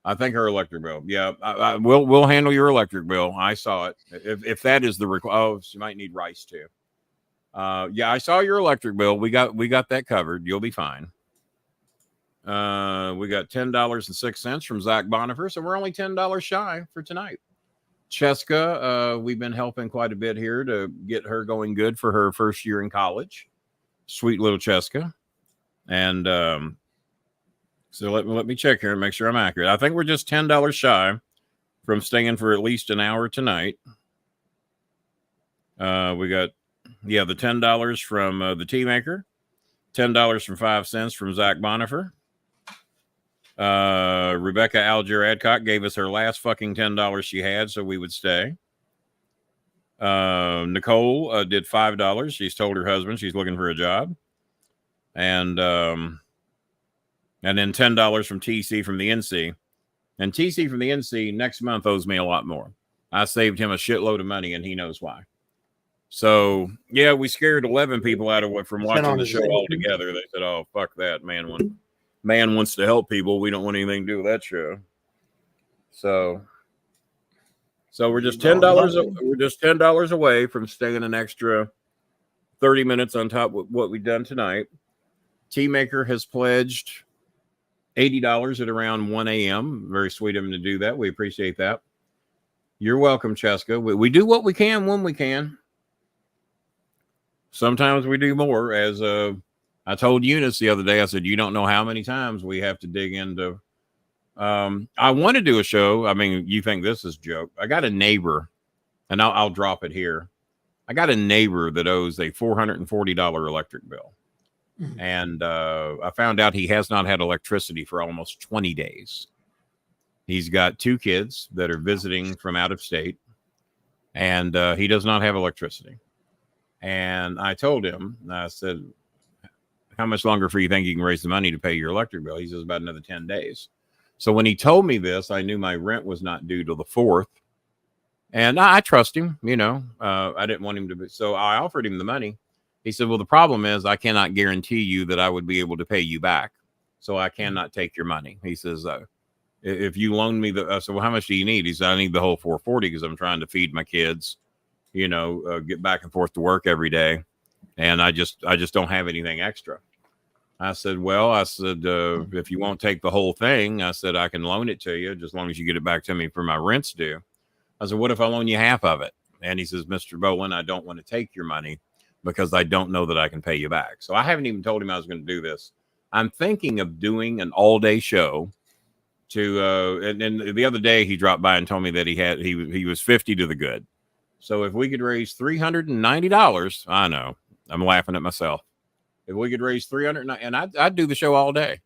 C: I think her electric bill. Yeah, we'll handle your electric bill. I saw it. If that is the request, oh, she might need rice too. Yeah, I saw your electric bill. We got that covered. You'll be fine. We got $10.06 from Zach Bonifer, so we're only $10 shy for tonight. Cheska, we've been helping quite a bit here to get her going good for her first year in college. Sweet little Cheska. And so let me check here and make sure I'm accurate. I think we're just $10 shy from staying for at least an hour tonight. We got, the $10 from the Tea Maker, $10 from 5 cents from Zach Bonifer. Rebecca Alger Adcock gave us her last fucking $10 she had, so we would stay. Nicole did $5. She's told her husband she's looking for a job. And then $10 from TC from the NC. And TC from the NC next month owes me a lot more. I saved him a shitload of money, and he knows why. So, yeah, we scared 11 people out of from watching the show altogether. They said, oh, fuck that, man. When man wants to help people, we don't want anything to do with that show. So we're just $10. We're just $10 away from staying an extra 30 minutes on top of what we've done tonight. Tea Maker has pledged $80 at around 1 a.m. Very sweet of him to do that. We appreciate that. You're welcome, Cheska. We do what we can when we can. Sometimes we do more. As I told Eunice the other day, I said, you don't know how many times we have to dig into. I want to do a show. I mean, you think this is a joke. I got a neighbor, and I'll drop it here. I got a neighbor that owes a $440 electric bill. And I found out he has not had electricity for almost 20 days. He's got 2 kids that are visiting from out of state, and he does not have electricity. And I told him, I said, how much longer for you think you can raise the money to pay your electric bill? He says about another 10 days. So when he told me this, I knew my rent was not due till the 4th. And I trust him, I didn't want him to be. So I offered him the money. He said, well, the problem is I cannot guarantee you that I would be able to pay you back. So I cannot take your money. He says, if you loan me I said, well, how much do you need? He said, I need the whole 440 because I'm trying to feed my kids, get back and forth to work every day. And I just don't have anything extra. I said, if you won't take the whole thing, I said, I can loan it to you just as long as you get it back to me for my rent's due. I said, what if I loan you half of it? And he says, Mr. Bolin, I don't want to take your money because I don't know that I can pay you back. So I haven't even told him I was going to do this. I'm thinking of doing an all-day show and then the other day he dropped by and told me that he was 50 to the good. So if we could raise $390, I know I'm laughing at myself. If we could raise $390, and I'd do the show all day,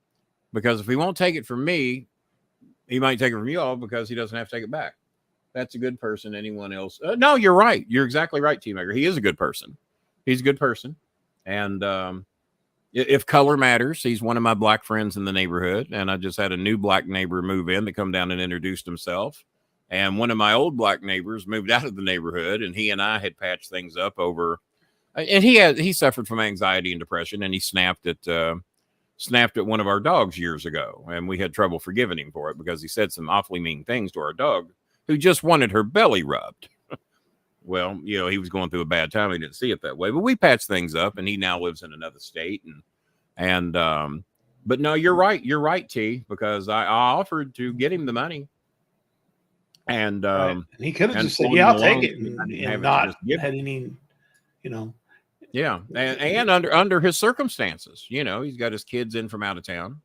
C: because if he won't take it from me, he might take it from you all because he doesn't have to take it back. That's a good person. Anyone else? No, you're right. You're exactly right, Tea Maker. He is a good person. He's a good person. And if color matters, he's one of my black friends in the neighborhood. And I just had a new black neighbor move in to come down and introduced himself. And one of my old black neighbors moved out of the neighborhood, and he and I had patched things up over. And he suffered from anxiety and depression, and he snapped at one of our dogs years ago, and we had trouble forgiving him for it because he said some awfully mean things to our dog, who just wanted her belly rubbed. Well, he was going through a bad time. He didn't see it that way, but we patched things up, and he now lives in another state. But no, you're right. You're right, T, because I offered to get him the money. And
B: Right. He could have
C: and
B: just said,
C: told
B: "Yeah,
C: him
B: I'll
C: alone
B: take it,"
C: so I didn't
B: and
C: have it
B: not
C: just give
B: had
C: it.
B: any, you know.
C: Yeah, and under his circumstances, you know, he's got his kids in from out of town,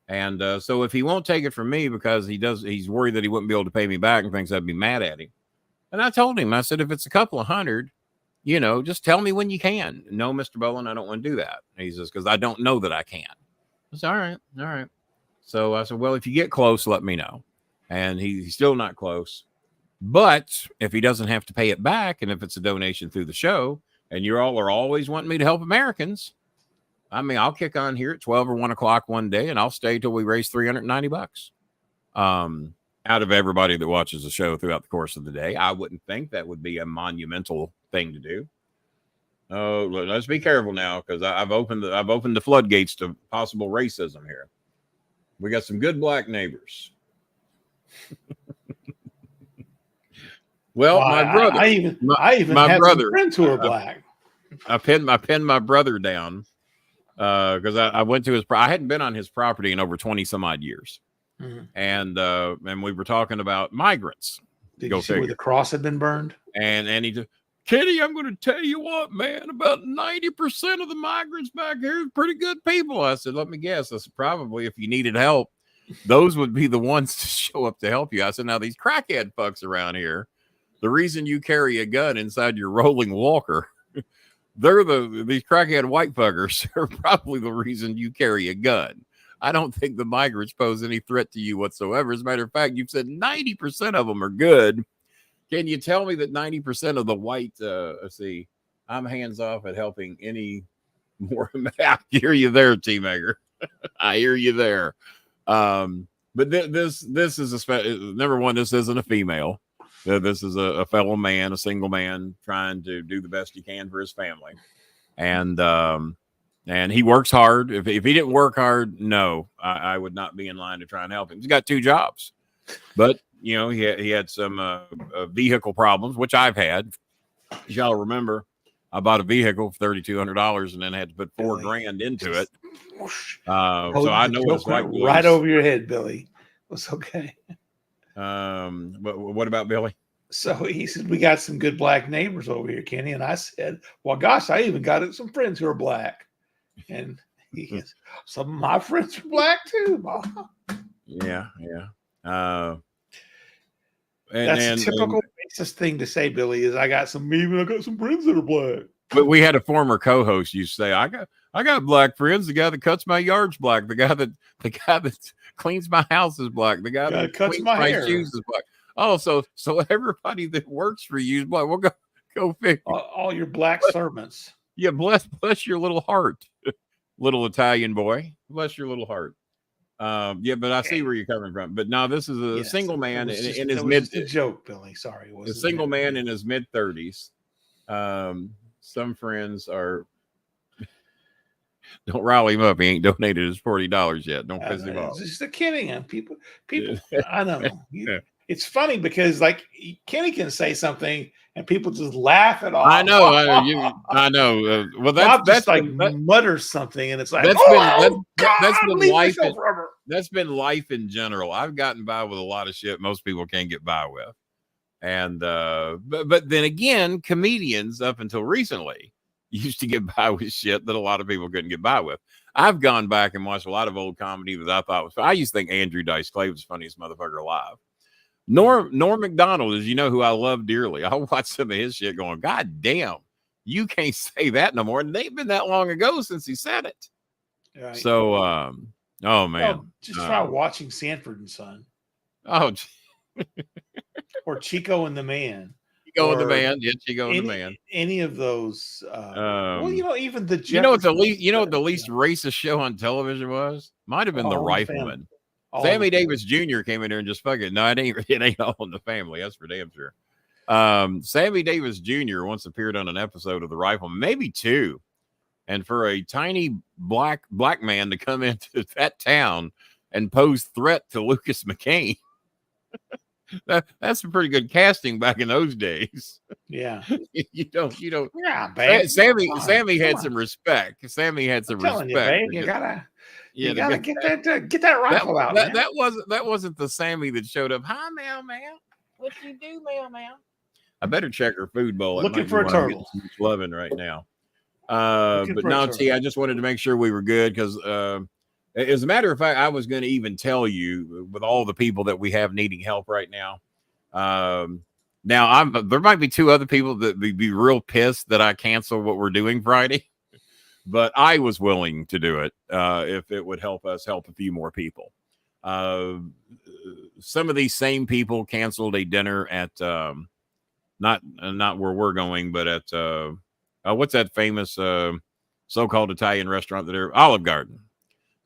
C: and so if he won't take it from me because he's worried that he wouldn't be able to pay me back and thinks I'd be mad at him. And I told him, I said, if it's a couple of hundred, you know, just tell me when you can. No, Mr. Bolin, I don't want to do that. And he says, because I don't know that I can. I said, all right. So I said, well, if you get close, let me know. And he's still not close. But if he doesn't have to pay it back, and if it's a donation through the show, and you all are always wanting me to help Americans, I mean, I'll kick on here at 12 or 1 o'clock one day, and I'll stay till we raise $390. Out of everybody that watches the show throughout the course of the day, I wouldn't think that would be a monumental thing to do. Oh, let's be careful now, because I've opened the floodgates to possible racism here. We got some good black neighbors. Well, my brother,
B: I even
C: my
B: have
C: brother,
B: some friends who are black.
C: I pinned my brother down because I went to his. I hadn't been on his property in over 20 some odd years, and we were talking about migrants.
B: Did you see where the cross had been burned?
C: And he just, Kenny, I'm going to tell you what, man. About 90% of the migrants back here are pretty good people. I said, let me guess. I said, probably if you needed help, those would be the ones to show up to help you. I said, now these crackhead fucks around here, the reason you carry a gun inside your rolling walker, they're these crackhead white fuckers are probably the reason you carry a gun. I don't think the migrants pose any threat to you whatsoever. As a matter of fact, you've said 90% of them are good. Can you tell me that 90% of the white, see, I'm hands off at helping any more. I hear you there, T-Maker. I hear you there. But this is number one, this isn't a female. This is a fellow man, a single man trying to do the best he can for his family. And he works hard. If he didn't work hard, no, I would not be in line to try and help him. He's got 2 jobs, but you know, he had some vehicle problems, which I've had. As y'all remember, I bought a vehicle for $3,200 and then had to put $4,000 into it. So I know what it's like.
B: Right over your head, Billy. It's okay.
C: But what about Billy?
B: So he said, we got some good black neighbors over here, Kenny. And I said, well, gosh, I even got some friends who are black. And he goes, some of my friends are black too, Mom.
C: Yeah.
B: That's a typical racist thing to say, Billy, is I got some friends that are black.
C: But we had a former co-host used to say, I got black friends. The guy that cuts my yard's black. The guy that cleans my house is black. The guy that
B: cuts my hair.
C: shoes is black. Oh, so everybody that works for you is black. We'll go figure.
B: All your black servants.
C: Yeah, bless your little heart, little Italian boy. Bless your little heart. Yeah, but I see where you're coming from. But no, this is a single man in his mid.
B: A joke, Billy. Sorry,
C: a single man in his mid 30s. Some friends are. Don't rile him up. He ain't donated his $40 yet. Don't piss him off.
B: It's just a kidding. People. I know. It's funny because like Kenny can say something and people just laugh it off.
C: I know. I know. Well, that's
B: like mutters something and it's like
C: that's been life in general. I've gotten by with a lot of shit most people can't get by with, and but then again, comedians up until recently used to get by with shit that a lot of people couldn't get by with. I've gone back and watched a lot of old comedy that I thought was fun. I used to think Andrew Dice Clay was the funniest motherfucker alive. Norm McDonald, as you know, who I love dearly. I'll watch some of his shit going, God damn, you can't say that no more. And it ain't been that long ago since he said it. Right. So, oh man.
B: Well, just try watching Sanford and Son.
C: Oh,
B: or Chico and the Man.
C: Chico and the Man. Yeah, Chico and the Man.
B: Any of those. Well, you know, even the
C: you know what the least racist show on television was? Might have been The Rifleman. Sammy Davis Jr. came in there and just fucking it ain't all in the family. That's for damn sure. Sammy Davis Jr. once appeared on an episode of The Rifleman, maybe 2. And for a tiny black man to come into that town and pose threat to Lucas McCain, that's a pretty good casting back in those days.
B: Yeah.
C: you don't.
B: Yeah, babe.
C: Sammy had some respect. Sammy had some respect.
B: You, babe, you gotta get that rifle out.
C: That wasn't the Sammy that showed up. Hi, Meow Meow.
B: What you do, mailman?
C: I better check her food bowl.
B: Looking for a turtle.
C: Loving right now. But no, T, I just wanted to make sure we were good because, as a matter of fact, I was going to even tell you with all the people that we have needing help right now. Now there might be 2 other people that would be real pissed that I cancel what we're doing Friday, but I was willing to do it if it would help us help a few more people. Some of these same people canceled a dinner at not where we're going, but at what's that famous so-called Italian restaurant that are Olive Garden.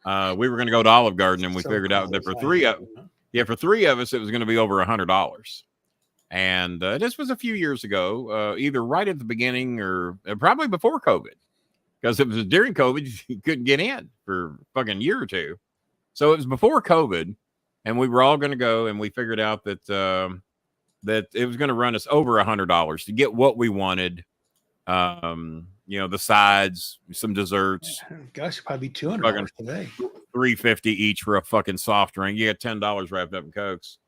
C: We were going to go to Olive Garden, and we figured out that for 3 of us, it was going to be over $100. And this was a few years ago, either right at the beginning or probably before COVID, because it was during COVID you couldn't get in for a fucking year or 2. So it was before COVID, and we were all going to go, and we figured out that that it was going to run us over $100 to get what we wanted. The sides, some desserts.
B: Gosh, probably $200 today.
C: $3.50 each for a fucking soft drink. You get $10 wrapped up in Cokes.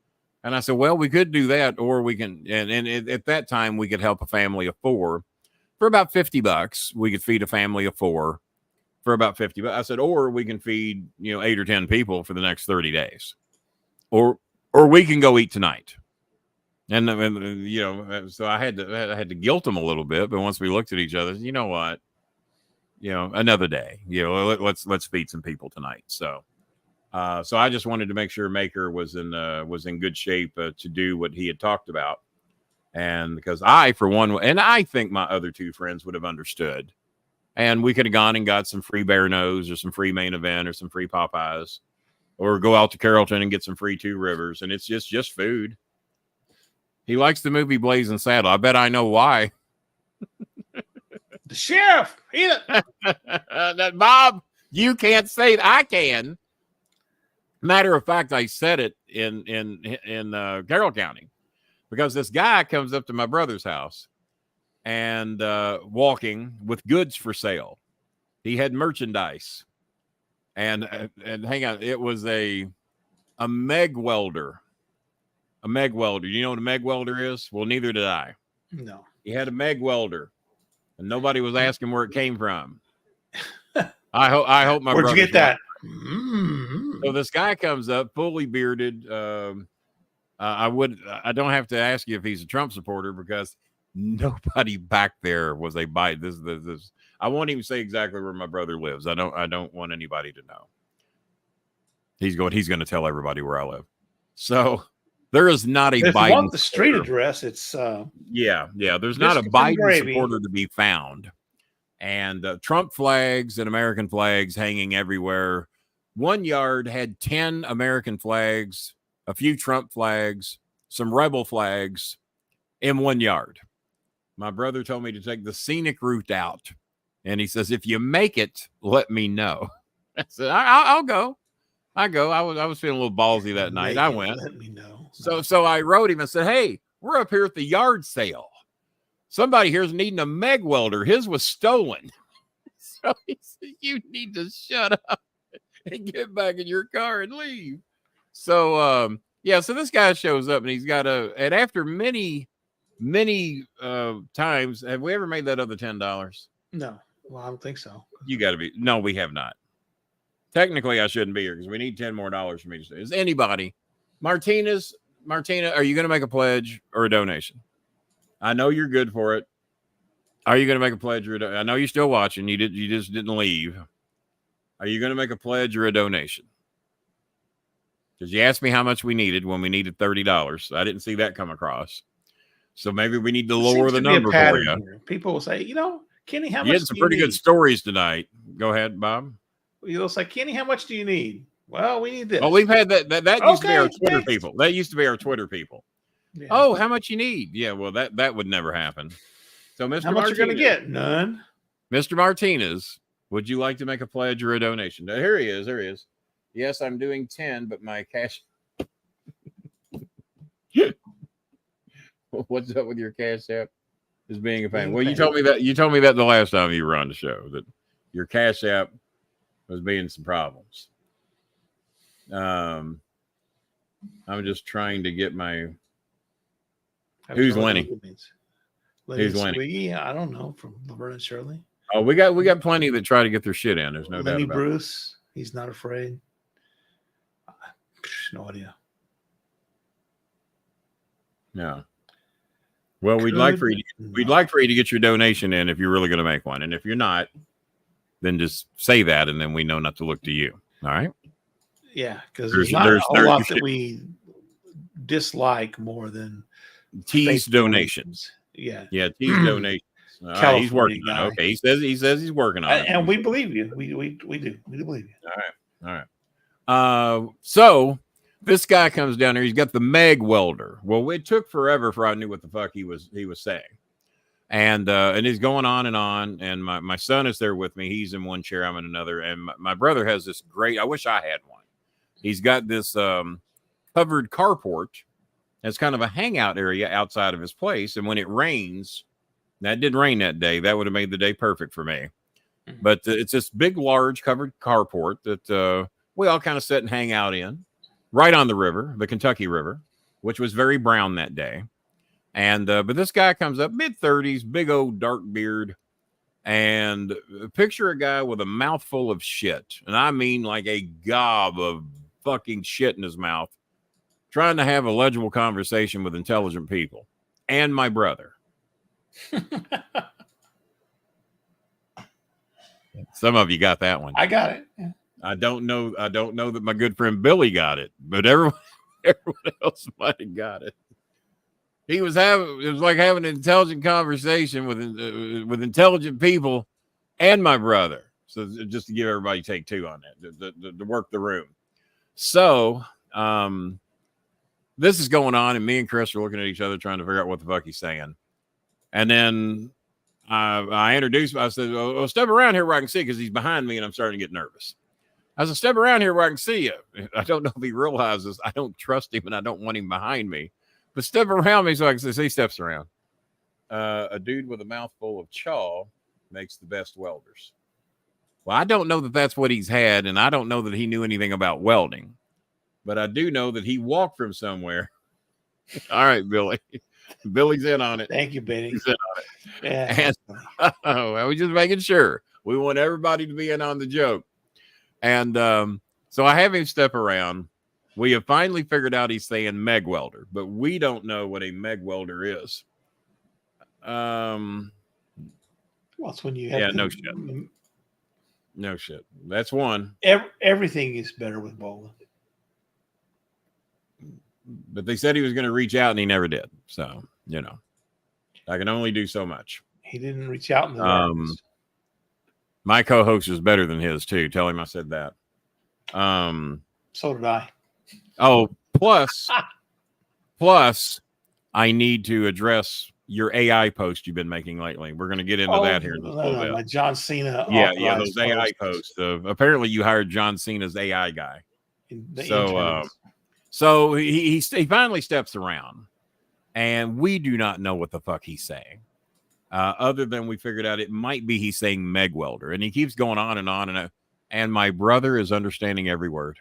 C: And I said, well, we could do that, or we can. And at that time, we could help a family of 4 for about $50. We could feed a family of 4 for about $50. I said, or we can feed 8 or 10 people for the next 30 days, or we can go eat tonight. And so I had to guilt them a little bit, but once we looked at each other, you know what, another day, let's feed some people tonight. So I just wanted to make sure Maker was in good shape to do what he had talked about, and because I, for one, and I think my other 2 friends would have understood, and we could have gone and got some free Bear Nose or some free Main Event or some free Popeyes, or go out to Carrollton and get some free 2 Rivers, and it's just food. He likes the movie Blazing Saddle. I bet I know why.
B: The sheriff.
C: That Bob, you can't say it. I can. Matter of fact, I said it in Carroll County, because this guy comes up to my brother's house and walking with goods for sale. He had merchandise, and hang on, it was a Meg welder. A Meg welder. You know what a Meg welder is? Well, neither did I.
B: No.
C: He had a Meg welder, and nobody was asking where it came from. I hope my
B: Where'd you get that?
C: So this guy comes up, fully bearded. I don't have to ask you if he's a Trump supporter, because nobody back there was a bite. This. I won't even say exactly where my brother lives. I don't want anybody to know. He's going to tell everybody where I live. So there is not a
B: if
C: Biden.
B: You want the street address? It's
C: yeah. There's not a Biden supporter to be found, and Trump flags and American flags hanging everywhere. One yard had 10 American flags, a few Trump flags, some rebel flags in one yard. My brother told me to take the scenic route out, and he says, if you make it, let me know. I said, I'll go. I was feeling a little ballsy that night. I went.
B: Let me know.
C: So I wrote him and said, hey, we're up here at the yard sale. Somebody here's needing a Meg welder. His was stolen. So he said, you need to shut up and get back in your car and leave. So, so this guy shows up, and he's got and after many times, have we ever made that other $10?
B: No. Well, I don't think so.
C: You got to be. No, we have not. Technically, I shouldn't be here because we need $10 more for me to stay. Is anybody, Martina, are you going to make a pledge or a donation? I know you're good for it. Are you going to make a pledge or I know you're still watching. You just didn't leave. Are you going to make a pledge or a donation? Because you asked me how much we needed when we needed $30. I didn't see that come across. So maybe we need to lower the number for you.
B: Here. People will say, Kenny, how much?
C: You had some pretty good stories tonight. Go ahead, Bob.
B: You'll say, Kenny, how much do you need? Well, we need this.
C: Well, we've had that used to be our Twitter people. That used to be our Twitter people. Yeah. Oh, how much you need? Yeah, well, that would never happen. So, Mr.
B: How much you're going to get? None.
C: Mr. Martinez, would you like to make a pledge or a donation? Here he is. Yes, I'm doing 10, but my cash. What's up with your cash app? Is being a pain. Well, you told me that the last time you were on the show, that your cash app was being some problems. I'm just trying to get my Who's Lenny?
B: Who's Lenny? I don't know, from Laverne and Shirley.
C: Oh, we got plenty that try to get their shit in. There's no doubt about
B: Bruce. He's not afraid. No idea.
C: No. Well, we'd like for you to get your donation in if you're really going to make one, and if you're not, then just say that, and then we know not to look to you. All right?
B: Yeah, because there's not a whole lot that we dislike more than
C: T's donations.
B: Yeah,
C: T's donations. He's working on it. Okay, he says he's working on it,
B: and we believe you. We do believe you.
C: All right. So this guy comes down here. He's got the Meg welder. Well, it took forever before I knew what the fuck he was saying, and he's going on. And my son is there with me. He's in one chair, I'm in another, and my brother has this great. I wish I had one. He's got this covered carport. It's kind of a hangout area outside of his place, and when it rains. That didn't rain that day. That would have made the day perfect for me. But it's this big, large covered carport that we all kind of sit and hang out in, right on the river, the Kentucky River, which was very brown that day. And but this guy comes up, mid-30s, big old dark beard, and picture a guy with a mouthful of shit, and I mean like a gob of fucking shit in his mouth, trying to have a legible conversation with intelligent people, and my brother. Some of you got that one.
B: I got it. Yeah.
C: I don't know that my good friend Billy got it, but everyone else might have got it. It was like having an intelligent conversation with intelligent people and my brother. So just to give everybody take two on that, to work the room. So this is going on, and me and Chris are looking at each other trying to figure out what the fuck he's saying. And then I introduced him. I said, well, step around here where I can see, because he's behind me and I'm starting to get nervous. I said, step around here where I can see you. I don't know if he realizes I don't trust him and I don't want him behind me. But step around me so I can see. So he steps around. A dude with a mouthful of chaw makes the best welders. Well, I don't know that that's what he's had, and I don't know that he knew anything about welding. But I do know that he walked from somewhere. All right, Billy. Billy's in on it.
B: Thank you, Benny.
C: He's in on it. Yeah. And, I was just making sure. We want everybody to be in on the joke. And so I have him step around. We have finally figured out he's saying Meg welder, but we don't know what a Meg welder is.
B: Well, it's when you have
C: no shit. No shit. That's one.
B: Everything is better with Bolin.
C: But they said he was going to reach out, and he never did. So, I can only do so much.
B: He didn't reach out in the darkness.
C: My co-host is better than his too. Tell him I said that.
B: So did I.
C: Oh, plus, I need to address your AI post you've been making lately. We're going to get into that here in a little bit.
B: My John Cena.
C: Yeah, those AI posts. Apparently, you hired John Cena's AI guy. So he finally steps around, and we do not know what the fuck he's saying. Other than we figured out it might be he's saying Meg welder, and he keeps going on and on, and my brother is understanding every word,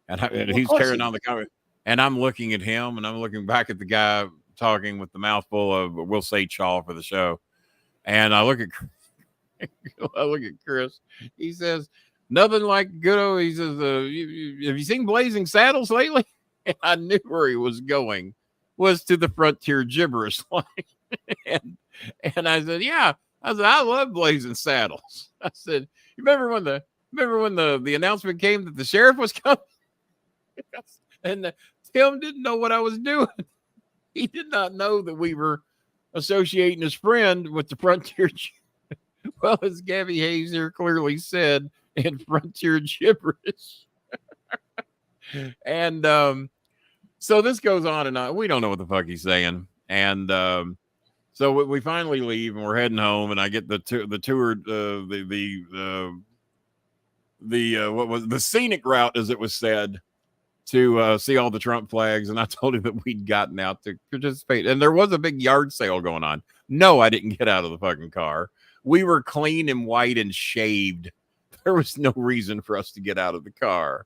C: and he's carrying on the conversation. And I'm looking at him, and I'm looking back at the guy talking with the mouthful of, we'll say, chaw for the show, and I look at Chris. He says, nothing like good old. He says, have you seen Blazing Saddles lately? And I knew where he was going, was to the frontier gibberish line. and I said, yeah. I said, I love Blazing Saddles. I said, you remember when the announcement came that the sheriff was coming? And Tim didn't know what I was doing. He did not know that we were associating his friend with the frontier. Well, as Gabby Hayes here clearly said, in frontier gibberish. And so this goes on and on. We don't know what the fuck he's saying. And so we finally leave, and we're heading home, and I get the tour, what was the scenic route, as it was said, to see all the Trump flags. And I told him that we'd gotten out to participate, and there was a big yard sale going on. No, I didn't get out of the fucking car. We were clean and white and shaved. There was no reason for us to get out of the car.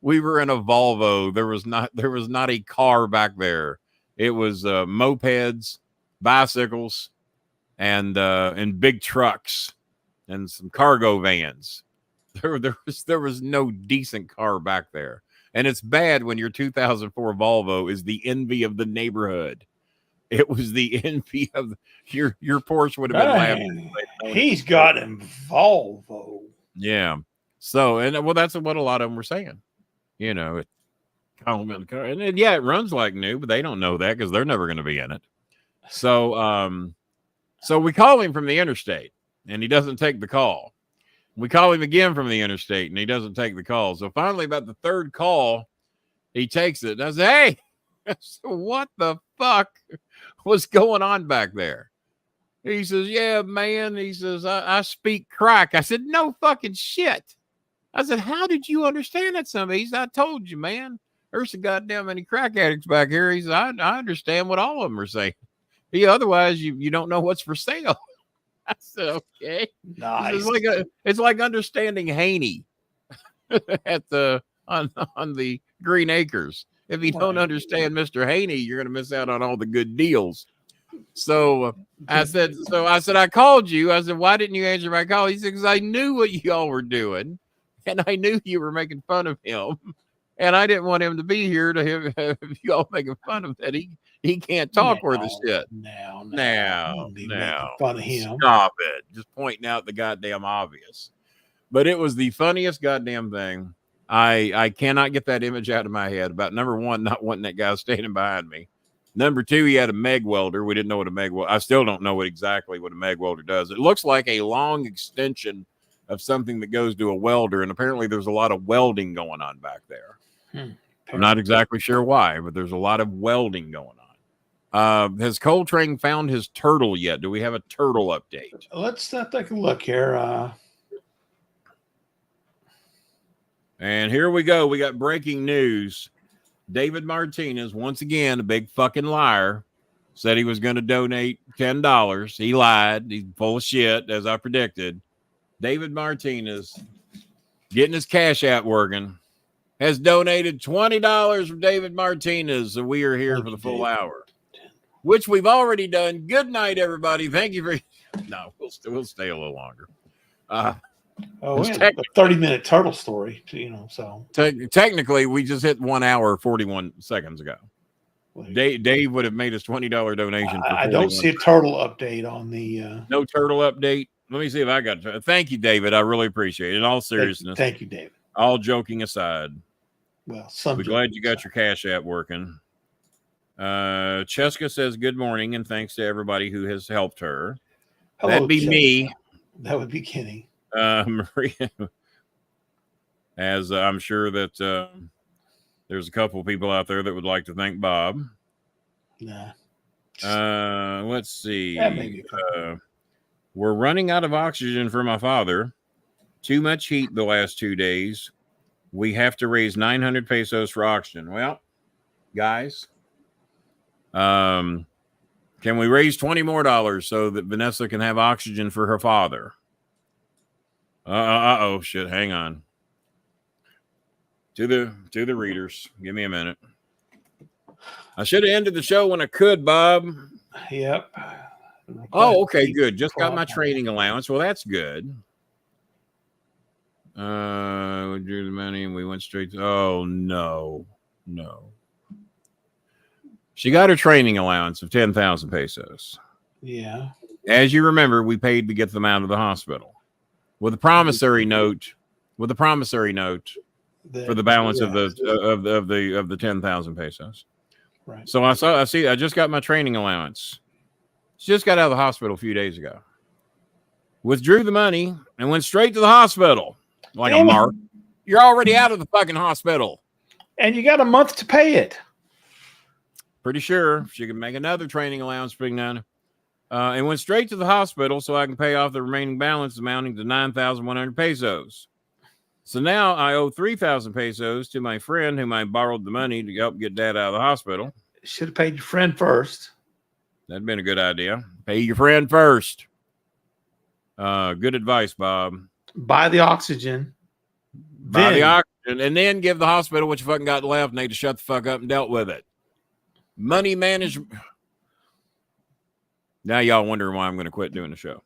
C: We were in a Volvo. There was not a car back there. It was mopeds, bicycles, and big trucks and some cargo vans. There was no decent car back there. And it's bad when your 2004 Volvo is the envy of the neighborhood. It was the envy of your Porsche would have been laughing.
B: He's got a Volvo.
C: Yeah. So, and well, that's what a lot of them were saying. You know, and yeah, it runs like new, but they don't know that because they're never going to be in it. So, so we call him from the interstate, and he doesn't take the call. We call him again from the interstate, and he doesn't take the call. So finally, about the third call, he takes it. And I said, "Hey, what the fuck was going on back there?" He says, "Yeah, man." He says, I speak crack. I said, "No fucking shit." I said, "How did you understand that, somebody?" He said, "I told you, man. There's a goddamn many crack addicts back here." He said, I understand what all of them are saying. Otherwise, you don't know what's for sale." I said, "Okay."
B: Nice.
C: It's like understanding Haney at on the Green Acres. If you don't understand Mr. Haney, you're going to miss out on all the good deals. So I said, "I called you." I said, "Why didn't you answer my call?" He said, "Because I knew what y'all were doing, and I knew you were making fun of him, and I didn't want him to be here to have y'all making fun of that. He can't talk worth a shit." Now,
B: fun of him.
C: Stop it. Just pointing out the goddamn obvious. But it was the funniest goddamn thing. I cannot get that image out of my head about, number one, not wanting that guy standing behind me. Number two, he had a meg welder. We didn't know what a meg welder. I still don't know exactly what a meg welder does. It looks like a long extension of something that goes to a welder, and apparently there's a lot of welding going on back there. I'm not exactly sure why, but there's a lot of welding going on. Has Coltrane found his turtle yet? Do we have a turtle update?
B: Let's take a look here.
C: And here we go. We got breaking news. David Martinez, once again, a big fucking liar, said he was going to donate $10. He lied. He's full of shit, as I predicted. David Martinez, getting his Cash App working, has donated $20 from David Martinez. So we are here for the full hour, which we've already done. Good night, everybody. Thank you for. No, we'll stay a little longer.
B: We had a 30-minute turtle story, so
C: technically we just hit 1 hour 41 seconds ago. Dave would have made us $20 donation.
B: I don't see a turtle update on the
C: no turtle update. Let me see if I got it. Thank you, David. I really appreciate it. In all seriousness,
B: thank you, David.
C: All joking aside,
B: well,
C: we're glad you got your Cash App working. Cheska says good morning and thanks to everybody who has helped her.
B: Hello,
C: that'd be
B: Cheska.
C: me.
B: That would be Kenny.
C: Maria, as I'm sure that there's a couple of people out there that would like to thank Bob.
B: Nah.
C: Let's see. We're running out of oxygen for my father. Too much heat the last 2 days. We have to raise 900 pesos for oxygen. Well, guys, can we raise $20 more so that Vanessa can have oxygen for her father? Oh shit, hang on. To the readers. Give me a minute. I should have ended the show when I could, Bob.
B: Yep.
C: Oh, okay, good. Just got my training allowance. Well, that's good. We drew the money and we went straight to, oh no. She got her training allowance of 10,000 pesos.
B: Yeah.
C: As you remember, we paid to get them out of the hospital. With a promissory note, for the balance of the 10,000 pesos.
B: Right.
C: So I just got my training allowance. She just got out of the hospital a few days ago. Withdrew the money and went straight to the hospital. Like a mark. You're already out of the fucking hospital.
B: And you got a month to pay it.
C: Pretty sure she can make another training allowance bring down. And went straight to the hospital so I can pay off the remaining balance amounting to 9,100 pesos. So now I owe 3,000 pesos to my friend whom I borrowed the money to help get dad out of the hospital.
B: Should have paid your friend first.
C: That'd been a good idea. Pay your friend first. Good advice, Bob.
B: Buy the oxygen.
C: Buy the oxygen and then give the hospital what you fucking got left and they just shut the fuck up and dealt with it. Money management. Now y'all wondering why I'm going to quit doing the show.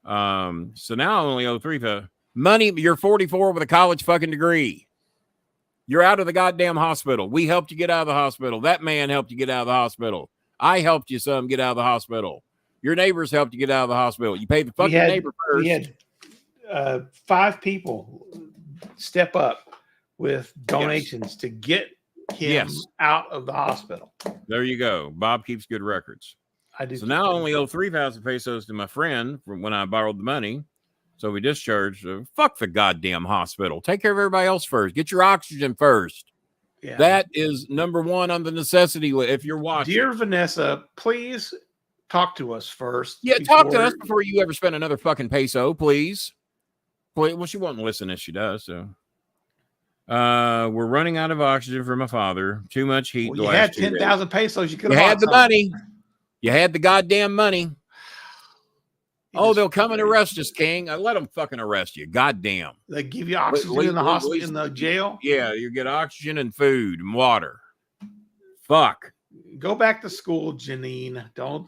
C: So now I only owe $3,000. Money, you're 44 with a college fucking degree. You're out of the goddamn hospital. We helped you get out of the hospital. That man helped you get out of the hospital. I helped you some get out of the hospital. Your neighbors helped you get out of the hospital. You paid the fucking neighbor first.
B: We had 5 people step up with donations to get him out of the hospital.
C: There you go. Bob keeps good records.
B: I do.
C: So now I only owe 3,000 pesos to my friend from when I borrowed the money. So we discharged. Fuck the goddamn hospital. Take care of everybody else first. Get your oxygen first. Yeah. That is number one on the necessity list. If you're watching,
B: dear Vanessa, please talk to us first.
C: Yeah, talk to us before you ever spend another fucking peso, please. Well, she won't listen if she does. So, we're running out of oxygen for my father. Too much heat.
B: Well, you had 10,000 pesos. You could
C: have had the money. You had the goddamn money. Oh, they'll come and arrest us, King. Let them fucking arrest you. Goddamn.
B: They give you oxygen in the hospital, in the jail?
C: Yeah, you get oxygen and food and water. Fuck.
B: Go back to school, Janine. Don't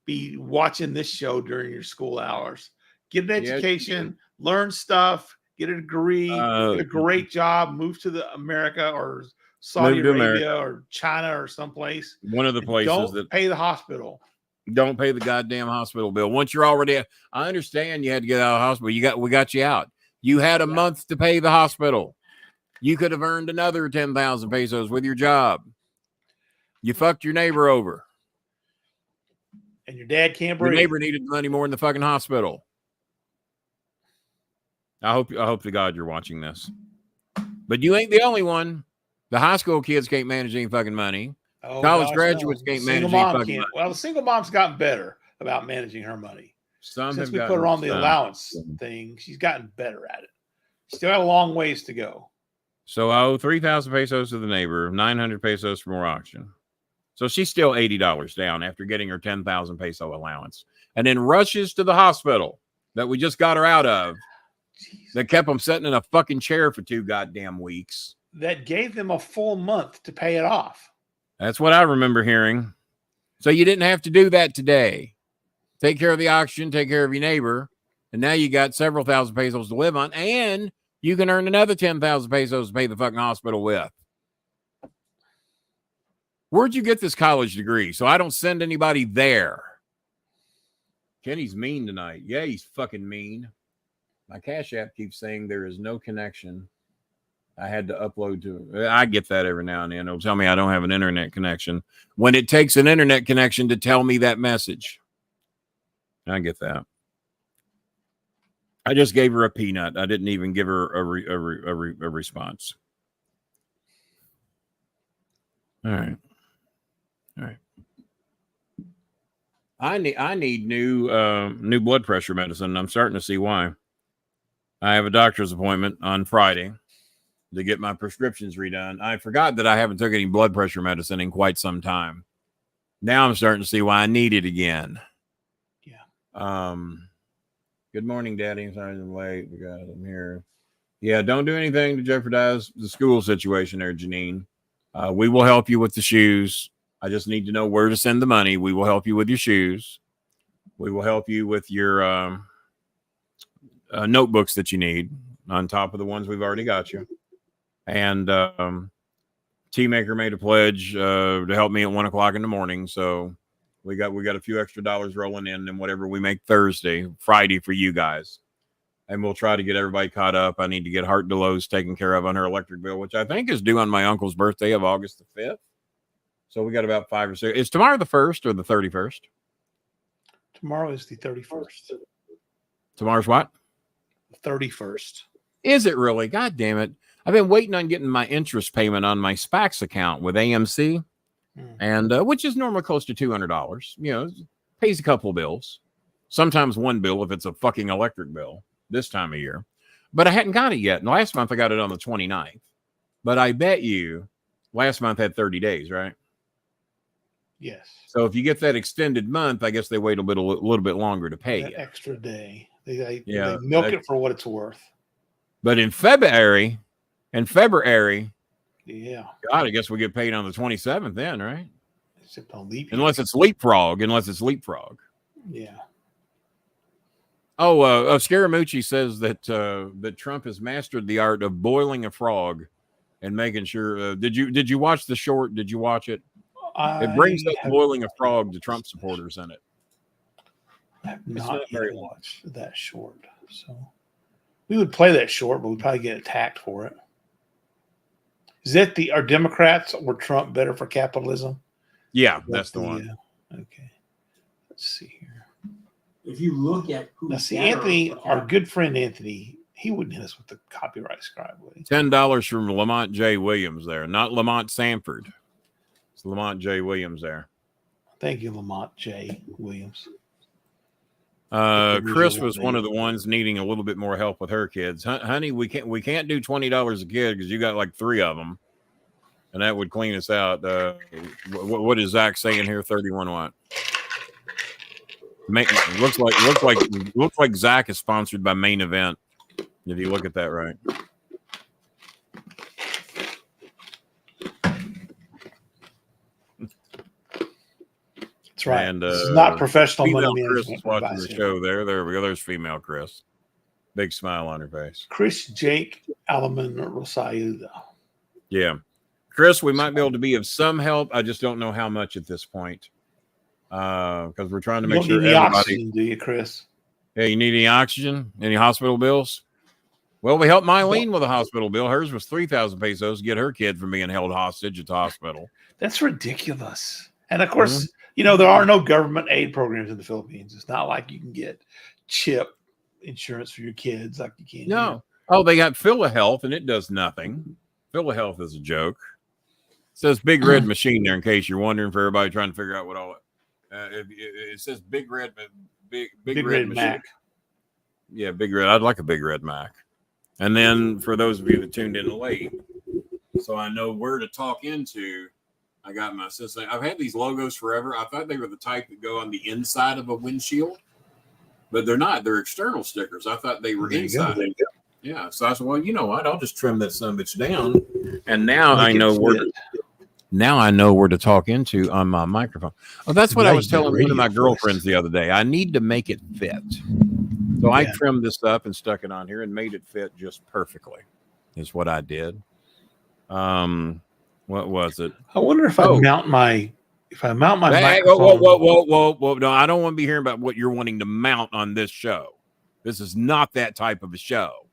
B: be watching this show during your school hours. Get an education, learn stuff, get a degree, get a great job, move to America or Saudi Arabia or China or someplace.
C: One of the places
B: that pay the hospital.
C: Don't pay the goddamn hospital bill. Once you're already, I understand you had to get out of the hospital. We got you out. You had a month to pay the hospital. You could have earned another 10,000 pesos with your job. You fucked your neighbor over.
B: And your dad can't breathe.
C: Your neighbor needed the money more than the fucking hospital. I hope to God you're watching this. But you ain't the only one. The high school kids can't manage any fucking money. College graduates can't manage any fucking money.
B: Well, the single mom's gotten better about managing her money. Since we put her on the allowance thing, she's gotten better at it. Still got a long ways to go.
C: So I owe 3,000 pesos to the neighbor, 900 pesos for more oxygen. So she's still $80 down after getting her 10,000 peso allowance. And then rushes to the hospital that we just got her out of. Jeez. That kept them sitting in a fucking chair for 2 goddamn weeks.
B: That gave them a full month to pay it off.
C: That's what I remember hearing. So you didn't have to do that today. Take care of the oxygen, take care of your neighbor. And now you got several thousand pesos to live on. And you can earn another 10,000 pesos to pay the fucking hospital with. Where'd you get this college degree? So I don't send anybody there. Kenny's mean tonight. Yeah, he's fucking mean. My Cash App keeps saying there is no connection. I had to upload to. I get that every now and then. It'll tell me I don't have an internet connection when it takes an internet connection to tell me that message. I get that. I just gave her a peanut. I didn't even give her a response. All right. I need new blood pressure medicine. I'm starting to see why. I have a doctor's appointment on Friday to get my prescriptions redone. I forgot that I haven't took any blood pressure medicine in quite some time. Now I'm starting to see why I need it again. Yeah. Good morning, Daddy. Sorry I'm late. I'm here. Yeah, don't do anything to jeopardize the school situation there, Janine. We will help you with the shoes. I just need to know where to send the money. We will help you with your shoes. We will help you with your notebooks that you need on top of the ones we've already got you. And T-Maker made a pledge to help me at 1 o'clock in the morning. So we got a few extra dollars rolling in and whatever we make Friday for you guys. And we'll try to get everybody caught up. I need to get Hart Delos taken care of on her electric bill, which I think is due on my uncle's birthday of August the 5th. So we got about 5 or 6. Is tomorrow the 1st or the 31st?
B: Tomorrow is the 31st.
C: Tomorrow's what?
B: The 31st.
C: Is it really? God damn it. I've been waiting on getting my interest payment on my SPAX account with AMC, and which is normally close to $200. You know, pays a couple bills. Sometimes one bill if it's a fucking electric bill this time of year. But I hadn't got it yet. And last month I got it on the 29th. But I bet you last month had 30 days, right?
B: Yes.
C: So if you get that extended month, I guess they wait a little bit longer to pay
B: that
C: you.
B: Extra day. They milk it for what it's worth.
C: But in February,
B: yeah.
C: God, I guess we get paid on the 27th then, right?
B: except on leap year.
C: Unless it's leapfrog.
B: Yeah.
C: Oh, Scaramucci says that that Trump has mastered the art of boiling a frog and making sure. Did you watch the short? Did you watch it? It brings up boiling a frog to Trump supporters in it.
B: I have not yet watched that short, so we would play that short, but we'd probably get attacked for it. Is that are Democrats or Trump better for capitalism?
C: Yeah, that's the one.
B: Okay, let's see here.
D: If you look at
B: now, see Anthony, our good friend Anthony, he wouldn't hit us with the copyright scribe, would he?
C: $10 from Lamont J. Williams there, not Lamont Sanford. It's Lamont J. Williams there.
B: Thank you, Lamont J. Williams.
C: Chris was one of the ones needing a little bit more help with her kids. Honey, we can't do $20 a kid because you got like 3 of them, and that would clean us out. What is Zach saying here? 31 what? Looks like Zach is sponsored by Main Event. If you look at that right.
B: That's right.
C: And
B: this is not professional money
C: Chris
B: management.
C: is watching the show there. There we go. There's female Chris. Big smile on her face.
B: Chris Jake Alaman Rosayuda.
C: Yeah. Chris, we might be able to be of some help. I just don't know how much at this point. Because we're trying to make sure
B: everybody.
C: Oxygen,
B: do you, Chris?
C: Hey, you need any oxygen? Any hospital bills? Well, we helped Mylene with a hospital bill. Hers was 3,000 pesos to get her kid from being held hostage at the hospital.
B: That's ridiculous. And of course, there are no government aid programs in the Philippines. It's not like you can get CHIP insurance for your kids like you can.
C: No.
B: Here.
C: Oh, they got PhilaHealth, and it does nothing. PhilaHealth is a joke. It says Big Red Machine there, in case you're wondering, for everybody trying to figure out what all it says. Big Red Machine.
B: Mac.
C: Yeah, Big Red. I'd like a Big Red Mac. And then for those of you that tuned in late, so I know where to talk into, I got my assistant. I've had these logos forever. I thought they were the type that go on the inside of a windshield, but they're not. They're external stickers. I thought they were inside. Yeah. So I said, well, you know what? I'll just trim that son of a bitch down. And now I know where to talk into on my microphone. Oh, that's what I was telling one of my girlfriends the other day. I need to make it fit. So I trimmed this up and stuck it on here and made it fit just perfectly. Is what I did. What was it?
B: I wonder if I mount my microphone.
C: Whoa. No, I don't want to be hearing about what you're wanting to mount on this show. This is not that type of a show.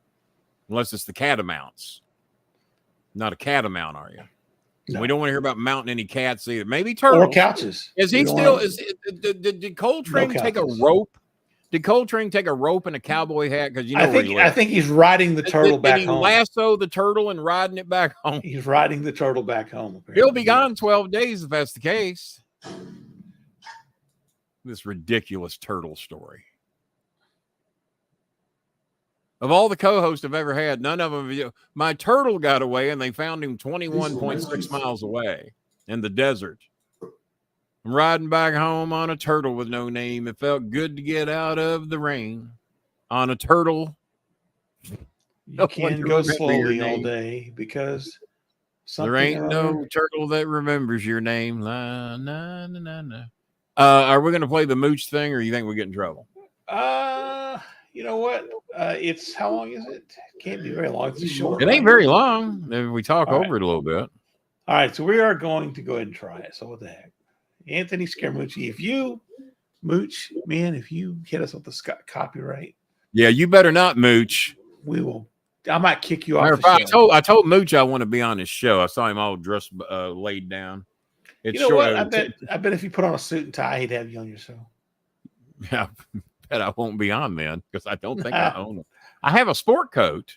C: Unless it's the catamounts. Not a catamount, are you? No. We don't want to hear about mounting any cats either. Maybe turtles.
B: Or couches.
C: Did Coltrane take a rope? Did Coltrane take a rope and a cowboy hat? Because
B: I think he's riding the turtle back home.
C: Did he lasso the turtle and riding it back home?
B: He's riding the turtle back home. Apparently.
C: He'll be gone 12 days if that's the case. This ridiculous turtle story. Of all the co-hosts I've ever had, none of them. My turtle got away, and they found him 21.6 miles away in the desert. I'm riding back home on a turtle with no name. It felt good to get out of the rain on a turtle.
B: You can't go slowly all day because
C: there ain't no turtle that remembers your name. La, na, na, na, na. Are we going to play the mooch thing, or you think we get in trouble?
B: You know what? It's how long is it? It can't be very long. It's short.
C: It ain't very long. If we talk over it a little bit.
B: All right, so we are going to go ahead and try it. So what the heck? Anthony Scaramucci, if you hit us with the copyright.
C: Yeah, you better not mooch.
B: We will. I might kick you off the
C: show. I told Mooch I want to be on his show. I saw him all dressed, laid down.
B: It's what? I bet if you put on a suit and tie, he'd have you on your show.
C: Yeah, I bet I won't be on then because I don't think I own it. I have a sport coat,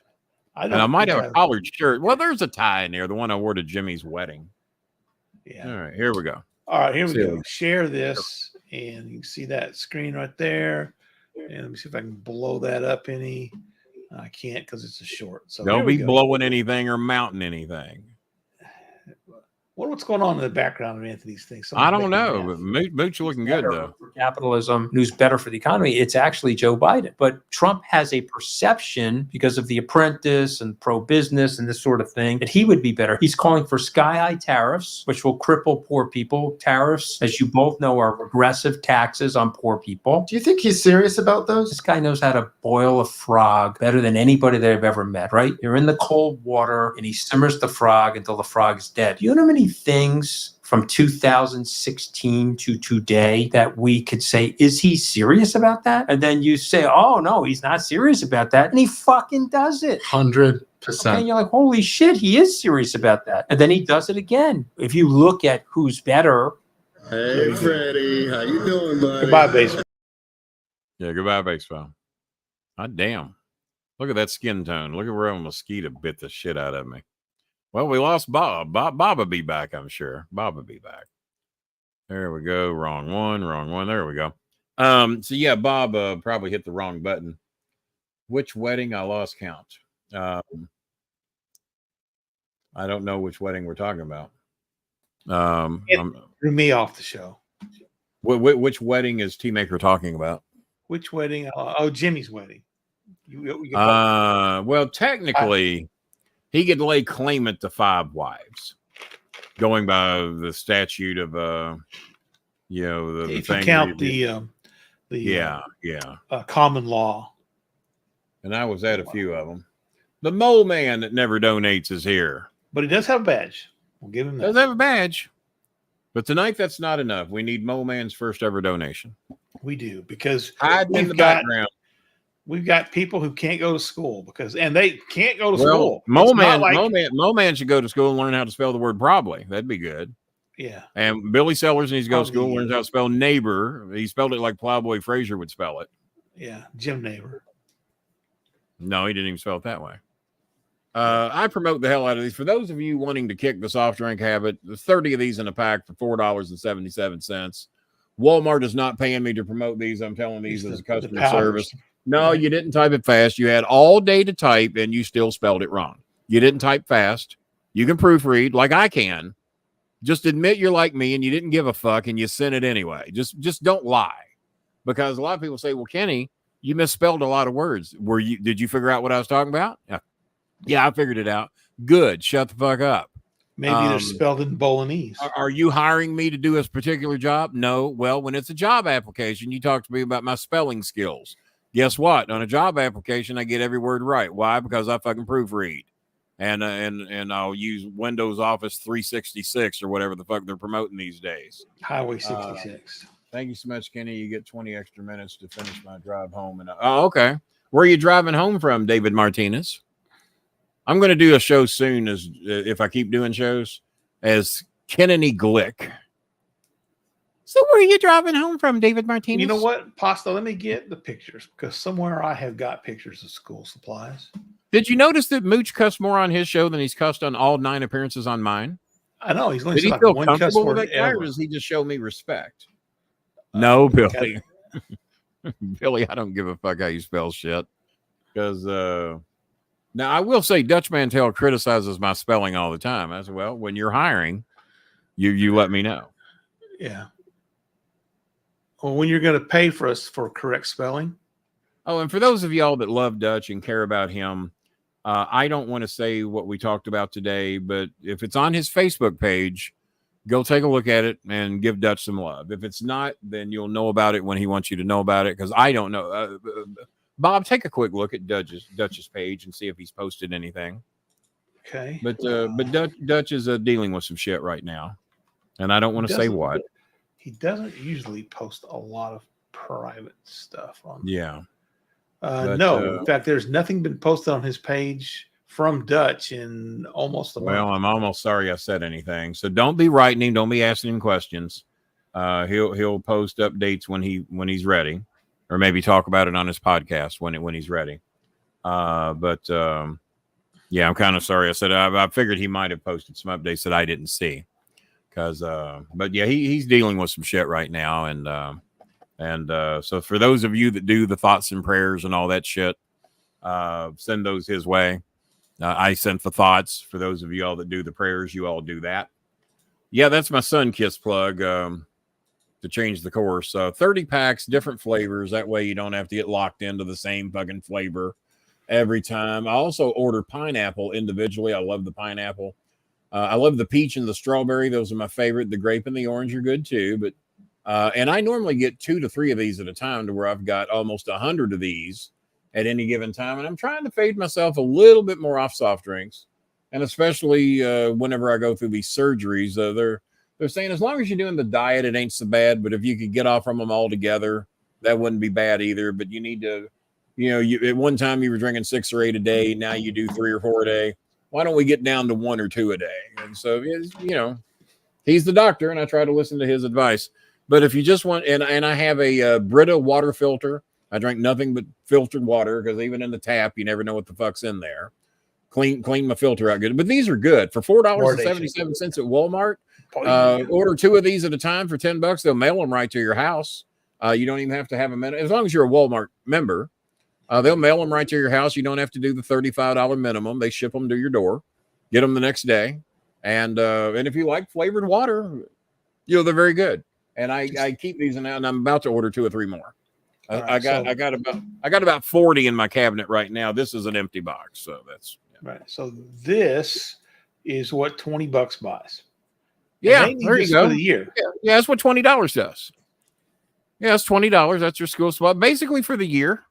C: and I might have a collared shirt. Well, there's a tie in there, the one I wore to Jimmy's wedding.
B: Yeah.
C: All right, here we go.
B: All right, here we go. Share this, and you can see that screen right there. And let me see if I can blow that up any. I can't because it's a short. So
C: don't be blowing anything or mounting anything.
B: What's going on in the background of Anthony's thing?
C: I
B: Someone's
C: don't
B: making
C: know,
B: math.
C: but Mooch looking good
E: better
C: though.
E: for capitalism, who's better for the economy, it's actually Joe Biden. But Trump has a perception because of The Apprentice and pro-business and this sort of thing that he would be better. He's calling for sky-high tariffs, which will cripple poor people. Tariffs, as you both know, are regressive taxes on poor people.
F: Do you think he's serious about those?
E: This guy knows how to boil a frog better than anybody that I've ever met, right? You're in the cold water and he simmers the frog until the frog is dead. You know how many things from 2016 to today that we could say, is he serious about that? And then you say, oh, no, he's not serious about that. And he fucking does it.
F: 100%.
E: Okay, and you're like, holy shit, he is serious about that. And then he does it again. If you look at who's better.
G: Hey, Freddie. How you doing, buddy?
B: Goodbye, baseball.
C: Yeah, goodbye, baseball. God damn. Look at that skin tone. Look at where a mosquito bit the shit out of me. Well, we lost Bob. Bob will be back, I'm sure. Bob will be back. There we go. Wrong one. There we go. So yeah, Bob probably hit the wrong button. Which wedding? I lost count. I don't know which wedding we're talking about.
B: Threw me off the show.
C: Which wedding is T-Maker talking about?
B: Which wedding? Oh, Jimmy's wedding.
C: Well, technically, he could lay claimant to 5 wives, going by the statute of, the
B: if
C: thing
B: you count the common law.
C: And I was at a few of them. The mole man that never donates is here.
B: But he does have a badge. We'll give him that.
C: Does have a badge. But tonight, that's not enough. We need Mole Man's first ever donation.
B: We do, because
C: Hide in the background.
B: We've got people who can't go to school and they can't go to school.
C: Mole Man should go to school and learn how to spell the word probably. That'd be good.
B: Yeah.
C: And Billy Sellers needs to go to school and learn how to spell neighbor. He spelled it like Plowboy Frazier would spell it.
B: Yeah. Jim Neighbor.
C: No, he didn't even spell it that way. I promote the hell out of these. For those of you wanting to kick the soft drink habit, there's 30 of these in a pack for $4.77. Walmart is not paying me to promote these. I'm telling these as a customer service. No, you didn't type it fast. You had all day to type, and you still spelled it wrong. You didn't type fast. You can proofread like I can. Just admit you're like me, and you didn't give a fuck, and you sent it anyway. Just don't lie, because a lot of people say, "Well, Kenny, you misspelled a lot of words. Did you figure out what I was talking about?" Yeah, I figured it out. Good. Shut the fuck up.
B: Maybe they're spelled in Bolognese.
C: Are you hiring me to do a particular job? No. Well, when it's a job application, you talk to me about my spelling skills. Guess what? On a job application, I get every word right. Why? Because I fucking proofread. And I'll use Windows Office 366 or whatever the fuck they're promoting these days.
B: Highway 66.
C: Thank you so much, Kenny. You get 20 extra minutes to finish my drive home. Okay. Where are you driving home from, David Martinez? I'm going to do a show soon, as if I keep doing shows, as Kennedy Glick. So where are you driving home from, David Martinez?
B: You know what, Pasta? Let me get the pictures, because somewhere I have got pictures of school supplies.
C: Did you notice that Mooch cussed more on his show than he's cussed on all 9 appearances on mine?
B: I know. He's only
C: Did he
B: like
C: feel
B: one cuss
C: comfortable with
B: word
C: that guy,
B: ever.
C: or does he just show me respect? No, Billy. Billy, I don't give a fuck how you spell shit. Because now I will say Dutch Mantel criticizes my spelling all the time. I said, well, when you're hiring, you let me know.
B: Yeah. Well, when you're going to pay for us for correct spelling.
C: Oh, and for those of y'all that love Dutch and care about him, I don't want to say what we talked about today, but if it's on his Facebook page, go take a look at it and give Dutch some love. If it's not, then you'll know about it when he wants you to know about it, because I don't know. Bob, take a quick look at Dutch's page and see if he's posted anything.
B: Okay.
C: But Dutch is dealing with some shit right now, and I don't want to say what.
B: He doesn't usually post a lot of private stuff on.
C: Yeah.
B: No, in fact, there's nothing been posted on his page from Dutch in almost a month.
C: Well, I'm almost sorry I said anything. So don't be writing him. Don't be asking him questions. He'll post updates when he's ready, or maybe talk about it on his podcast when he's ready. Yeah, I'm kind of sorry I said. I figured he might have posted some updates that I didn't see. But yeah, he's dealing with some shit right now, and so for those of you that do the thoughts and prayers and all that shit, send those his way. I sent the thoughts. For those of you all that do the prayers, you all do that. Yeah, that's my Sun Kiss plug to change the course. 30 packs, different flavors. That way you don't have to get locked into the same fucking flavor every time. I also order pineapple individually. I love the pineapple. I love the peach and the strawberry. Those are my favorite. The grape and the orange are good too. But and I normally get 2 to 3 of these at a time, to where I've got almost 100 of these at any given time. And I'm trying to fade myself a little bit more off soft drinks. And especially whenever I go through these surgeries, they're saying as long as you're doing the diet, it ain't so bad. But if you could get off from them altogether, that wouldn't be bad either. But you need to, at one time you were drinking 6 or 8 a day. Now you do 3 or 4 a day. Why don't we get down to 1 or 2 a day? And so, he's the doctor, and I try to listen to his advice. But if you just want, and I have a Brita water filter. I drink nothing but filtered water, because even in the tap, you never know what the fuck's in there. Clean my filter out good. But these are good for $4.77 at Walmart. Order 2 of these at a time for $10. They'll mail them right to your house. You don't even have to have them in, as long as you're a Walmart member. They'll mail them right to your house. You don't have to do the $35 minimum. They ship them to your door. Get them the next day. And if you like flavored water, they're very good. And I keep these, and I'm about to order 2 or 3 more. I got about 40 in my cabinet right now. This is an empty box, so that's
B: right. So this is what $20 buys.
C: Yeah, there you go.
B: For the year.
C: Yeah, that's what $20 does. Yeah, it's $20. That's your school supply, basically for the year.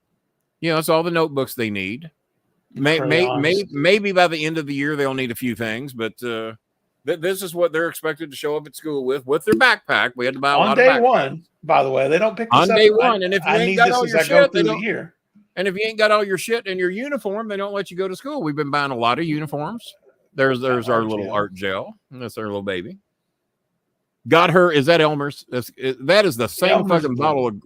C: It's all the notebooks they need. Maybe by the end of the year they'll need a few things, but this is what they're expected to show up at school with their backpack. We had to buy a lot of backpacks.
B: On day one, by the way, they don't pick
C: this on day one. And if you ain't got all your shit, they don't.
B: Year.
C: And if you ain't got all your shit in your uniform, they don't let you go to school. We've been buying a lot of uniforms. There's our little art gel. That's our little baby. Got her. Is that Elmer's? That is the same Elmer's fucking bottle of.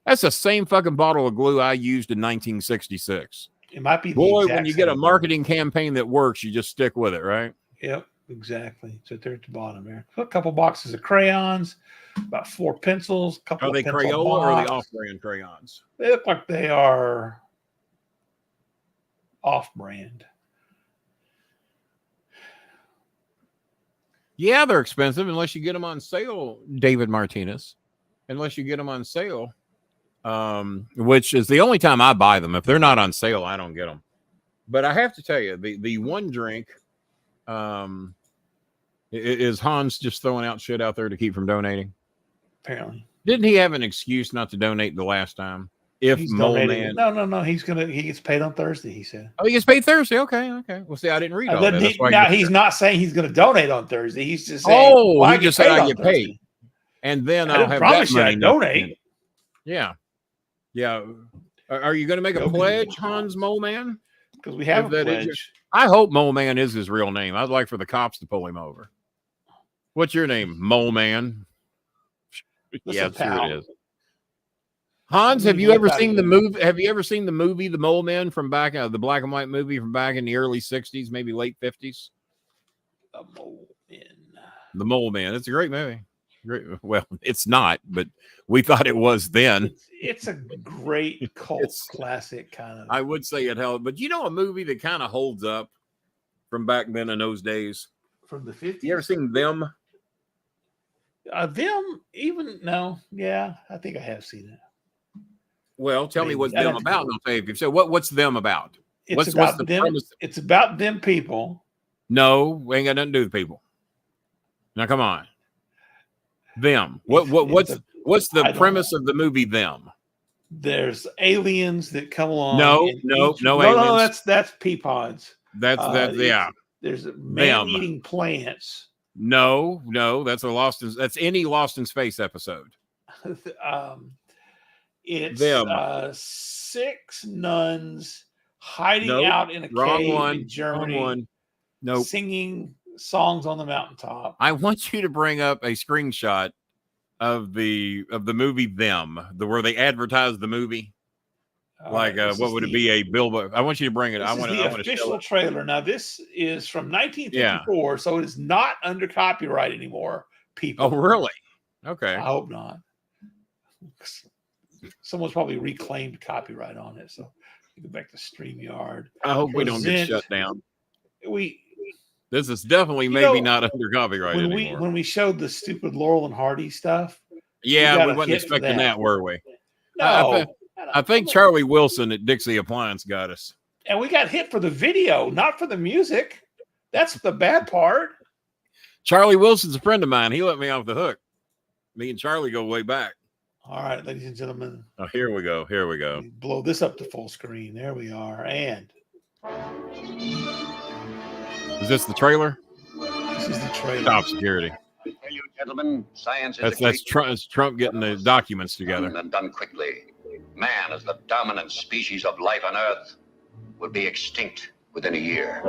C: That's the same fucking bottle of glue I used in 1966.
B: It might be.
C: Boy, when you get a marketing campaign that works, you just stick with it, right?
B: Yep, exactly. So they're at the bottom there. A couple boxes of crayons, about 4 pencils.
C: Are they Crayola or are they off-brand crayons?
B: They look like they are off-brand.
C: Yeah, they're expensive unless you get them on sale, David Martinez. Unless you get them on sale, which is the only time I buy them. If they're not on sale, I don't get them. But I have to tell you, the one drink is Hans just throwing out shit out there to keep from donating.
B: Apparently,
C: didn't he have an excuse not to donate the last time? If Mole Man,
B: no, he gets paid on Thursday. He said.
C: Oh, he gets paid Thursday. Okay. Well, see, I didn't read all that.
B: He's not saying he's going to donate on Thursday. He's just saying.
C: Oh, he just said I get paid, and then I'll have that money.
B: Donate.
C: Yeah. Are you going to make a pledge, Hans Mole Man?
B: Because we have a pledge.
C: I hope Mole Man is his real name. I'd like for the cops to pull him over. What's your name, Mole Man? Yeah, sure it is. Hans, have you ever seen the movie? Have you ever seen the movie The Mole Man from back, the black and white movie from back in the early 60s, maybe late 50s?
B: The Mole Man.
C: The Mole Man. It's a great movie. Great. Well, it's not, but we thought it was then.
B: It's a great cult classic kind of.
C: I would say it held, but a movie that kind of holds up from back then in those days.
B: From the 50s.
C: You ever seen Them?
B: Them? Even no. Yeah, I think I have seen it.
C: Well, tell me what's Them about. And I'll tell you if you say what's Them about.
B: What's the them? Premise? It's about them people.
C: No, we ain't got nothing to do with people. Now, come on. Them. What's the premise of the movie Them?
B: There's aliens that come along.
C: No aliens.
B: That's pea pods.
C: That's yeah.
B: There's man-eating plants.
C: No, that's that's any Lost in Space episode.
B: It's
C: Them.
B: 6 nuns hiding out in a cave in Germany.
C: Nope.
B: Singing songs on the mountaintop.
C: I want you to bring up a screenshot of the movie Them, where they advertise the movie. What would it be? A billboard? I want you to bring it. I want
B: the official trailer. Now, this is from 1954, so it is not under copyright anymore. People.
C: Oh, really? Okay.
B: I hope not. Someone's probably reclaimed copyright on it. So you go back to StreamYard.
C: I hope we don't get shut down. This is definitely
B: You
C: maybe
B: know,
C: not under copyright anymore.
B: when we showed the stupid Laurel and Hardy stuff,
C: Yeah,
B: got
C: we
B: a
C: wasn't
B: hit for
C: expecting
B: that.
C: that, were we?
B: no,
C: I think Charlie Wilson at Dixie Appliance got us.
B: and we got hit for the video, not for the music. That's the bad part.
C: Charlie Wilson's a friend of mine. He let me off the hook. Me and Charlie go way back.
B: All right, ladies and gentlemen,
C: Oh, here we go. Here we go.
B: blow this up to full screen. There we are, and
C: Is this the trailer?
B: this is the trailer.
C: Top security.
H: I tell you, gentlemen, science is
C: That's Trump getting the documents together.
H: and done quickly. Man, as the dominant species of life on Earth, would be extinct within a year.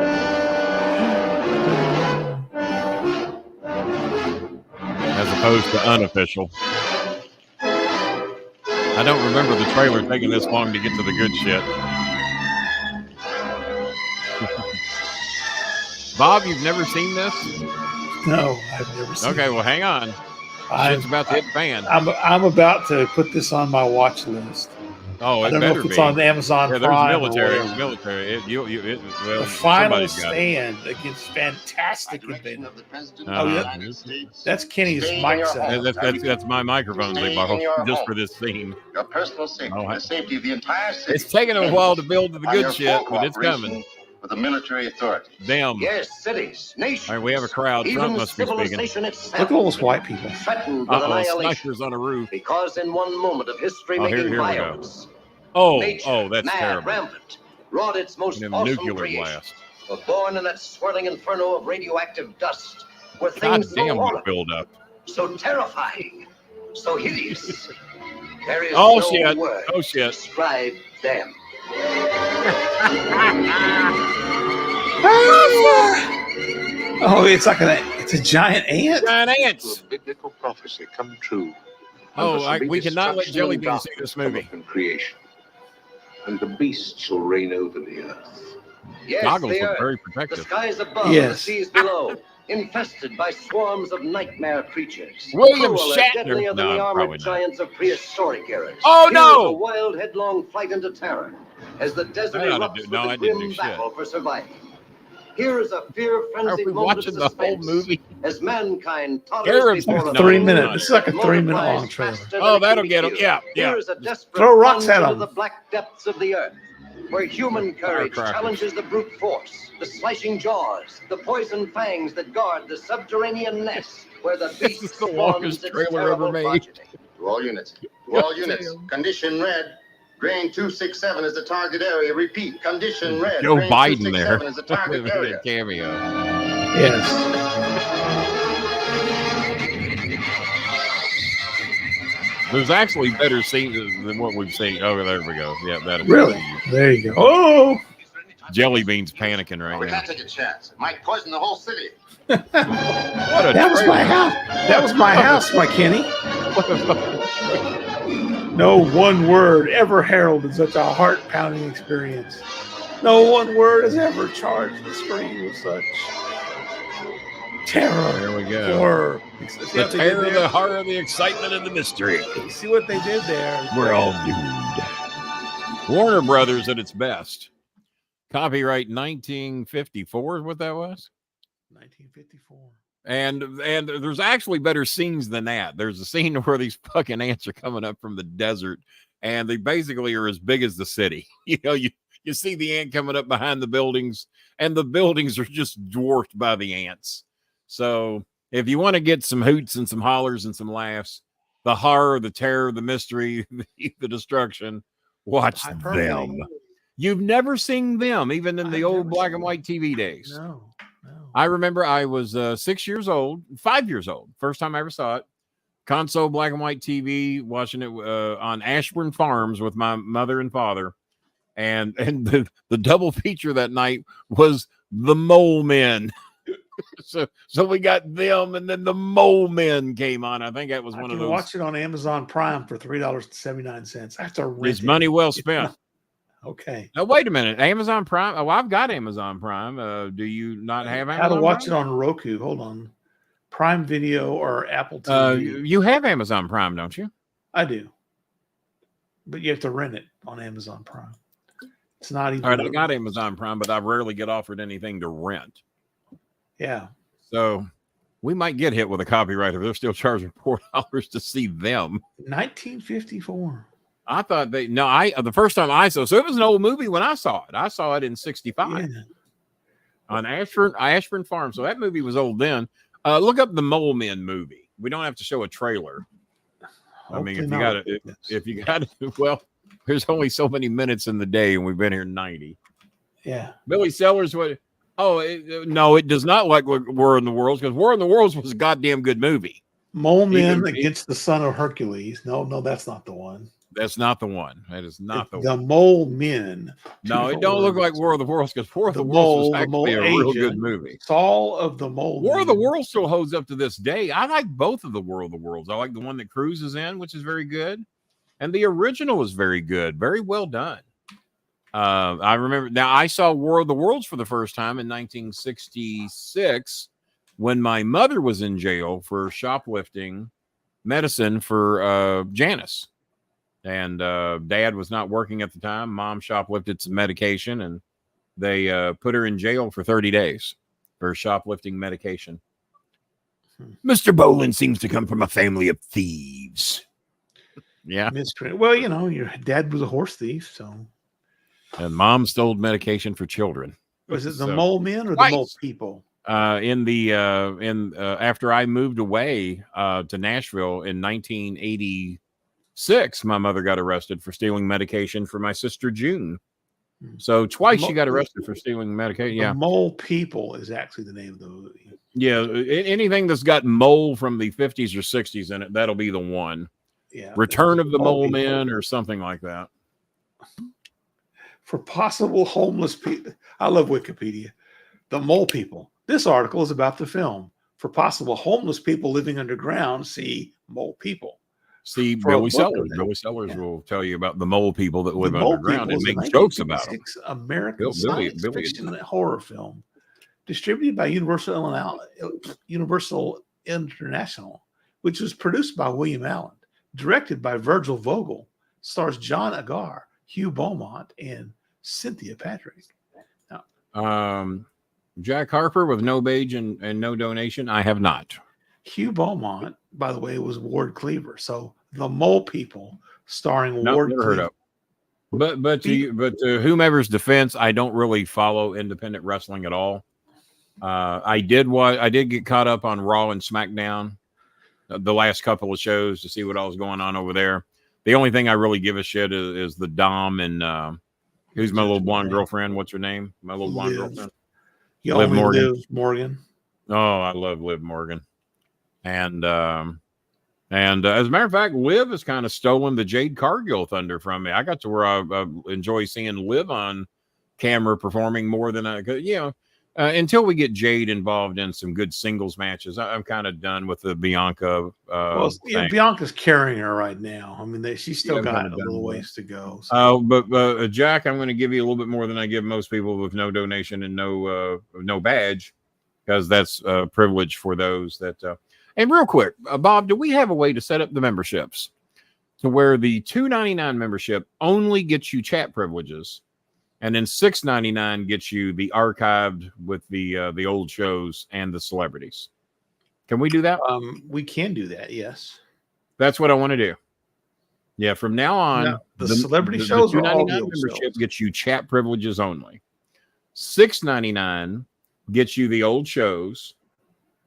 C: As opposed to unofficial. I don't remember the trailer taking this long to get to the good shit. Bob, you've never seen this?
B: No, I've never seen.
C: Okay, well, hang on. It's about to hit fan.
B: I'm about to put this on my watch list.
C: Oh,
B: I
C: it
B: don't know
C: better
B: if it's
C: be.
B: on Amazon
C: Yeah,
B: Prime.
C: there's
B: or
C: military.
B: whatever.
C: Well,
B: The final
C: somebody's got it.
B: stand against fantastic invention.
G: of the President
C: of the
H: United
G: States.
B: That's Kenny's
G: Stay in
B: mic
G: your
B: set.
G: home.
C: That's my microphone,
G: Stay
C: Bob,
G: in your
C: just
G: home.
C: for this scene.
G: Your personal safety,
C: Oh,
G: the safety of the entire city.
C: It's taking a while to build to the
G: on
C: good
G: your
C: shit,
G: full
C: but it's coming.
G: cooperation with the military authority.
C: Damn.
H: Yes, cities, nations.
C: All right, we have a crowd. Trump
H: Even
C: must be speaking.
H: civilization itself.
B: Look at all those white people.
H: Threatened with
C: Uh-oh,
H: annihilation.
C: snipers on a roof.
H: Because in one moment of history
C: Oh, here
H: making
C: we go.
H: violence,
C: Oh,
H: nature,
C: that's
H: mad,
C: terrible.
H: rampant, wrought its most
C: Them
H: awesome
C: nuclear
H: creation.
C: blast.
H: Was born in that swirling inferno of radioactive dust, where
C: God
H: things
C: damn,
H: so
C: what
H: horrible,
C: build up.
H: so terrifying, so hideous. There is
C: Oh,
H: no
C: shit.
H: word
C: Oh,
H: to
C: shit.
H: describe them.
B: Oh, it's like it's a giant ant.
C: Giant ants.
I: Biblical prophecy come true.
C: Oh, we cannot let Jelly Bean see this movie.
I: In creation, and the beast shall reign over the earth.
H: Yes,
C: Goggles
H: the
C: look
H: earth,
C: very
H: the
C: protective.
H: skies above, and the
B: Yes.
H: seas below, infested by swarms of nightmare creatures.
C: William
H: Cruel and
C: Shatner.
H: deadlier than
C: No,
H: the
C: probably
H: armored
C: not.
H: giants of prehistoric eras.
C: Oh,
H: Here's
C: no!
H: a wild, headlong flight into terror as the desert
C: That oughta
H: erupts
C: do- no,
H: with
C: I
H: a
C: didn't
H: grim
C: do shit.
H: battle for survival. Here is a fear-frenzied
C: Are we
H: moment
C: watching
H: of
C: the whole
H: suspense
C: movie?
H: as mankind totters
C: Arabs
H: before
C: are
H: a
C: No,
B: 3
C: no,
B: minutes.
C: no.
B: This is like a 3 minute long
H: multiplies
B: trailer.
H: faster than
C: Oh,
H: it can
C: that'll
H: be
C: get 'em.
H: viewed.
C: Yeah, yeah.
H: Here is a desperate
B: Throw rocks
H: plunge
B: at
H: into
B: 'em.
H: the black depths of the earth, where human courage
C: Firecrackers.
H: challenges the brute force, the slashing jaws, the poison fangs that guard the subterranean nest, where the
C: This
H: beast
C: is the
H: spawns
C: longest
H: its
C: trailer
H: terrible
C: ever made.
H: progeny.
G: To all units. To
C: God
G: all units.
C: damn.
G: Condition red. Grain 267 is the target area. Repeat. Condition red.
C: Joe
G: Grain
C: Biden there.
G: 267 is the target area.
C: Cameo.
B: Yes.
C: There's actually better scenes than what we've seen. Oh, there we go. Yeah, that is
B: Really? There you go. Oh,
C: Jelly Bean's panicking right
G: We
C: now.
G: can't take a chance. It might poison the whole city.
C: What a
B: that was my
C: trailer.
B: house. That was my house, my Kenny. No one word ever heralded such a heart-pounding experience. No one word has ever charged the screen with such terror.
C: There we go.
B: Horror.
C: The terror, the horror, the excitement, and the mystery.
B: See what they did there?
C: We're all doomed. Warner Brothers at its best. Copyright 1954 is what that was.
B: 1954.
C: And there's actually better scenes than that. There's a scene where these fucking ants are coming up from the desert, and they basically are as big as the city. You know, you see the ant coming up behind the buildings, and the buildings are just dwarfed by the ants. So if you want to get some hoots and some hollers and some laughs, the horror, the terror, the mystery, the destruction, watch
B: Hyperbole.
C: them. You've never seen them, even in the
B: I've
C: old
B: never
C: black
B: seen
C: and white TV days.
B: No.
C: I remember I was 5 years old, first time I ever saw it. Console black and white TV, watching it on Ashburn Farms with my mother and father. And the double feature that night was the Mole Men. so we got them, and then the Mole Men came on. I think that was
B: I
C: one
B: can
C: of those.
B: watch it on Amazon Prime for $3.79. I have to rent
C: It's
B: it.
C: money well spent.
B: Okay.
C: Now wait a minute, Amazon Prime. Oh, I've got Amazon Prime. Do you not have Amazon?
B: How to watch
C: Prime?
B: it on Roku? Hold on. Prime Video or Apple TV?
C: You have Amazon Prime, don't you?
B: I do, but you have to rent it on Amazon Prime. It's not even.
C: All right, I got Amazon Prime, but I rarely get offered anything to rent.
B: Yeah.
C: So we might get hit with a copyright if they're still charging $4 to see them.
B: 1954.
C: I thought the first time I saw, so it was an old movie when I saw it. I saw it in 65 on Ashburn Farm. So that movie was old then. Look up the Mole Men movie. We don't have to show a trailer. I mean, if you got it, well, there's only so many minutes in the day, and we've been here 90.
B: Yeah.
C: Billy Sellers, no, it does not like War in the Worlds, because War in the Worlds was a goddamn good movie.
B: Mole Men against the Son of Hercules. No, that's not the one.
C: That's not the one. That is not the one.
B: Mole Men.
C: No, it don't look like War of the Worlds, because War of the Worlds was actually a real good movie.
B: Saul of the Mole.
C: War of the Worlds still holds up to this day. I like both of the War of the Worlds. I like the one that Cruise is in, which is very good, and the original is very good, very well done. I remember now. I saw War of the Worlds for the first time in 1966 when my mother was in jail for shoplifting medicine for Janice. And Dad was not working at the time. Mom shoplifted some medication, and they put her in jail for 30 days for shoplifting medication. Mr. Bolin seems to come from a family of thieves. Yeah.
B: Well, your dad was a horse thief, so.
C: And Mom stole medication for children.
B: Was it the Mole Men or the Mole People?
C: After I moved away to Nashville in 1986, my mother got arrested for stealing medication for my sister June. So twice she got arrested for stealing medication. Yeah,
B: Mole People is actually the name of the movie.
C: Yeah, anything that's got mole from the 50s or 60s in it, that'll be the one.
B: Yeah,
C: Return of the Mole Men or something like that.
B: For possible homeless people, I love Wikipedia. The Mole People. This article is about the film. For possible homeless people living underground, see Mole People.
C: See Billy Sellers. Billy Sellers will tell you about the mole people that live underground and make jokes about them.
B: American science fiction and horror film, distributed by Universal International, which was produced by William Allen, directed by Virgil Vogel, stars John Agar, Hugh Beaumont, and Cynthia Patrick.
C: Jack Harper with no badge and no donation. I have not.
B: Hugh Beaumont, by the way, was Ward Cleaver. So the Mole People, starring Ward Cleaver.
C: Heard of. But to whomever's defense, I don't really follow independent wrestling at all. I did get caught up on Raw and SmackDown, the last couple of shows, to see what all was going on over there. The only thing I really give a shit is the Dom and who's my little blonde girlfriend? What's her name? My little blonde girlfriend.
B: Liv Morgan.
C: Oh, I love Liv Morgan. And as a matter of fact, Liv has kind of stolen the Jade Cargill thunder from me. I got to where I enjoy seeing Liv on camera performing more than until we get Jade involved in some good singles matches. I'm kind of done with the Bianca.
B: Bianca's carrying her right now. I mean, she's still got a little ways to go.
C: So. But Jack, I'm going to give you a little bit more than I give most people with no donation and no badge, because that's a privilege for those that. And real quick, Bob, do we have a way to set up the memberships to where the $2.99 membership only gets you chat privileges, and then $6.99 gets you the archived with the old shows and the celebrities? Can we do that?
B: We can do that. Yes,
C: that's what I want to do. Yeah, from now on,
B: the celebrity shows.
C: The $2.99 membership gets you chat privileges only. $6.99 gets you the old shows.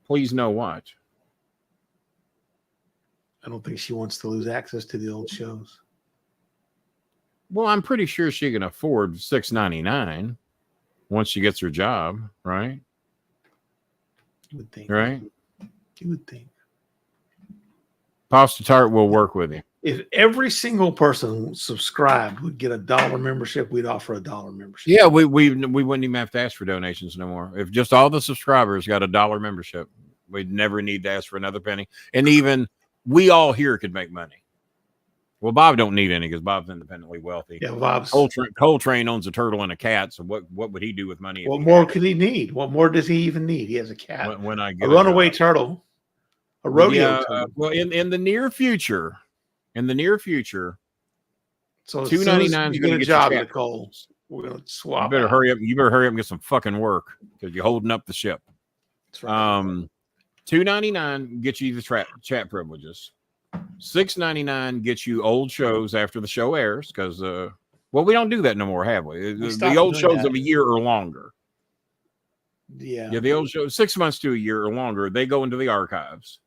C: Please know what.
B: I don't think she wants to lose access to the old shows.
C: Well, I'm pretty sure she can afford $6.99 once she gets her job, right?
B: You would think.
C: Right?
B: You would think.
C: Pasta Tart will work with you.
B: If every single person subscribed would get $1 membership, we'd offer $1 membership.
C: Yeah, we wouldn't even have to ask for donations no more. If just all the subscribers got $1 membership, we'd never need to ask for another penny. And even we all here could make money. Well, Bob don't need any because Bob's independently wealthy.
B: Yeah, Bob's
C: Coltrane owns a turtle and a cat. So what would he do with money?
B: What more could he need? What more does he even need? He has a cat.
C: When I get
B: a runaway turtle, a rodeo turtle.
C: Well, in the near future, so $2.99 is going to get
B: job
C: you
B: at Coles. We're going to swap.
C: You better hurry up. You better hurry up and get some fucking work because you're holding up the ship.
B: That's right.
C: $2.99 gets you the chat privileges. $6.99 gets you old shows after the show airs because well, we don't do that no more, have we? The old shows of a year or longer.
B: Yeah,
C: the old shows 6 months to a year or longer, they go into the archives,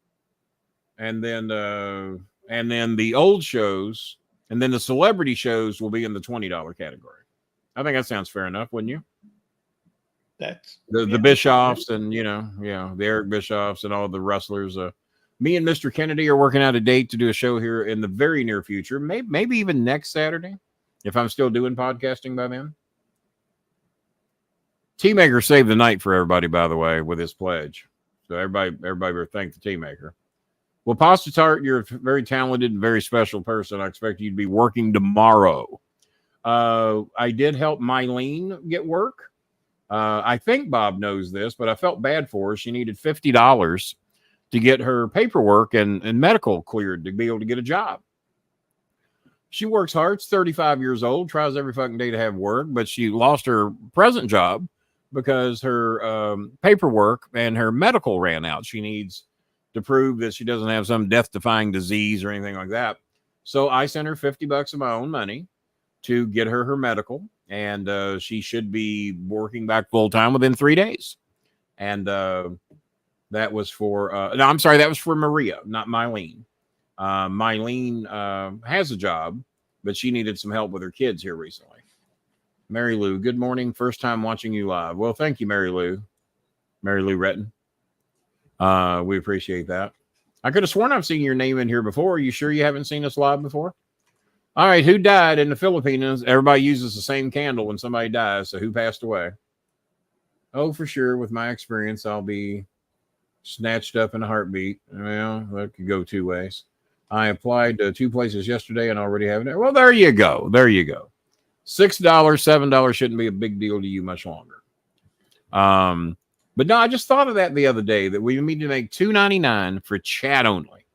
C: and then the old shows, and then the celebrity shows will be in the $20 category. I think that sounds fair enough, wouldn't you?
B: That's
C: the Bischoffs and the Eric Bischoffs and all the wrestlers. Me and Mr. Kennedy are working out a date to do a show here in the very near future, maybe even next Saturday, if I'm still doing podcasting by then. T-Maker saved the night for everybody, by the way, with his pledge. So everybody better thank the T-Maker. Well, Pasta Tart, you're a very talented and very special person. I expect you to be working tomorrow. I did help Mylene get work. I think Bob knows this, but I felt bad for her. She needed $50 to get her paperwork and medical cleared to be able to get a job. She works hard. She's 35 years old, tries every fucking day to have work, but she lost her present job because her paperwork and her medical ran out. She needs to prove that she doesn't have some death-defying disease or anything like that. So I sent her $50 of my own money to get her medical, and she should be working back full-time within 3 days. And that was for that was for Maria, not Mylene. Mylene has a job, but she needed some help with her kids here recently. Mary Lou, good morning. First time watching you live. Well, thank you, Mary Lou. Mary Lou Retton. We appreciate that. I could have sworn I've seen your name in here before. Are you sure you haven't seen us live before? All right, who died in the Philippines? Everybody uses the same candle when somebody dies, so who passed away? Oh, for sure. With my experience, I'll be snatched up in a heartbeat. Well, that could go two ways. I applied to 2 places yesterday and already have it. Well, there you go. There you go. $6, $7 shouldn't be a big deal to you much longer. But no, I just thought of that the other day, that we need to make $2.99 for chat only.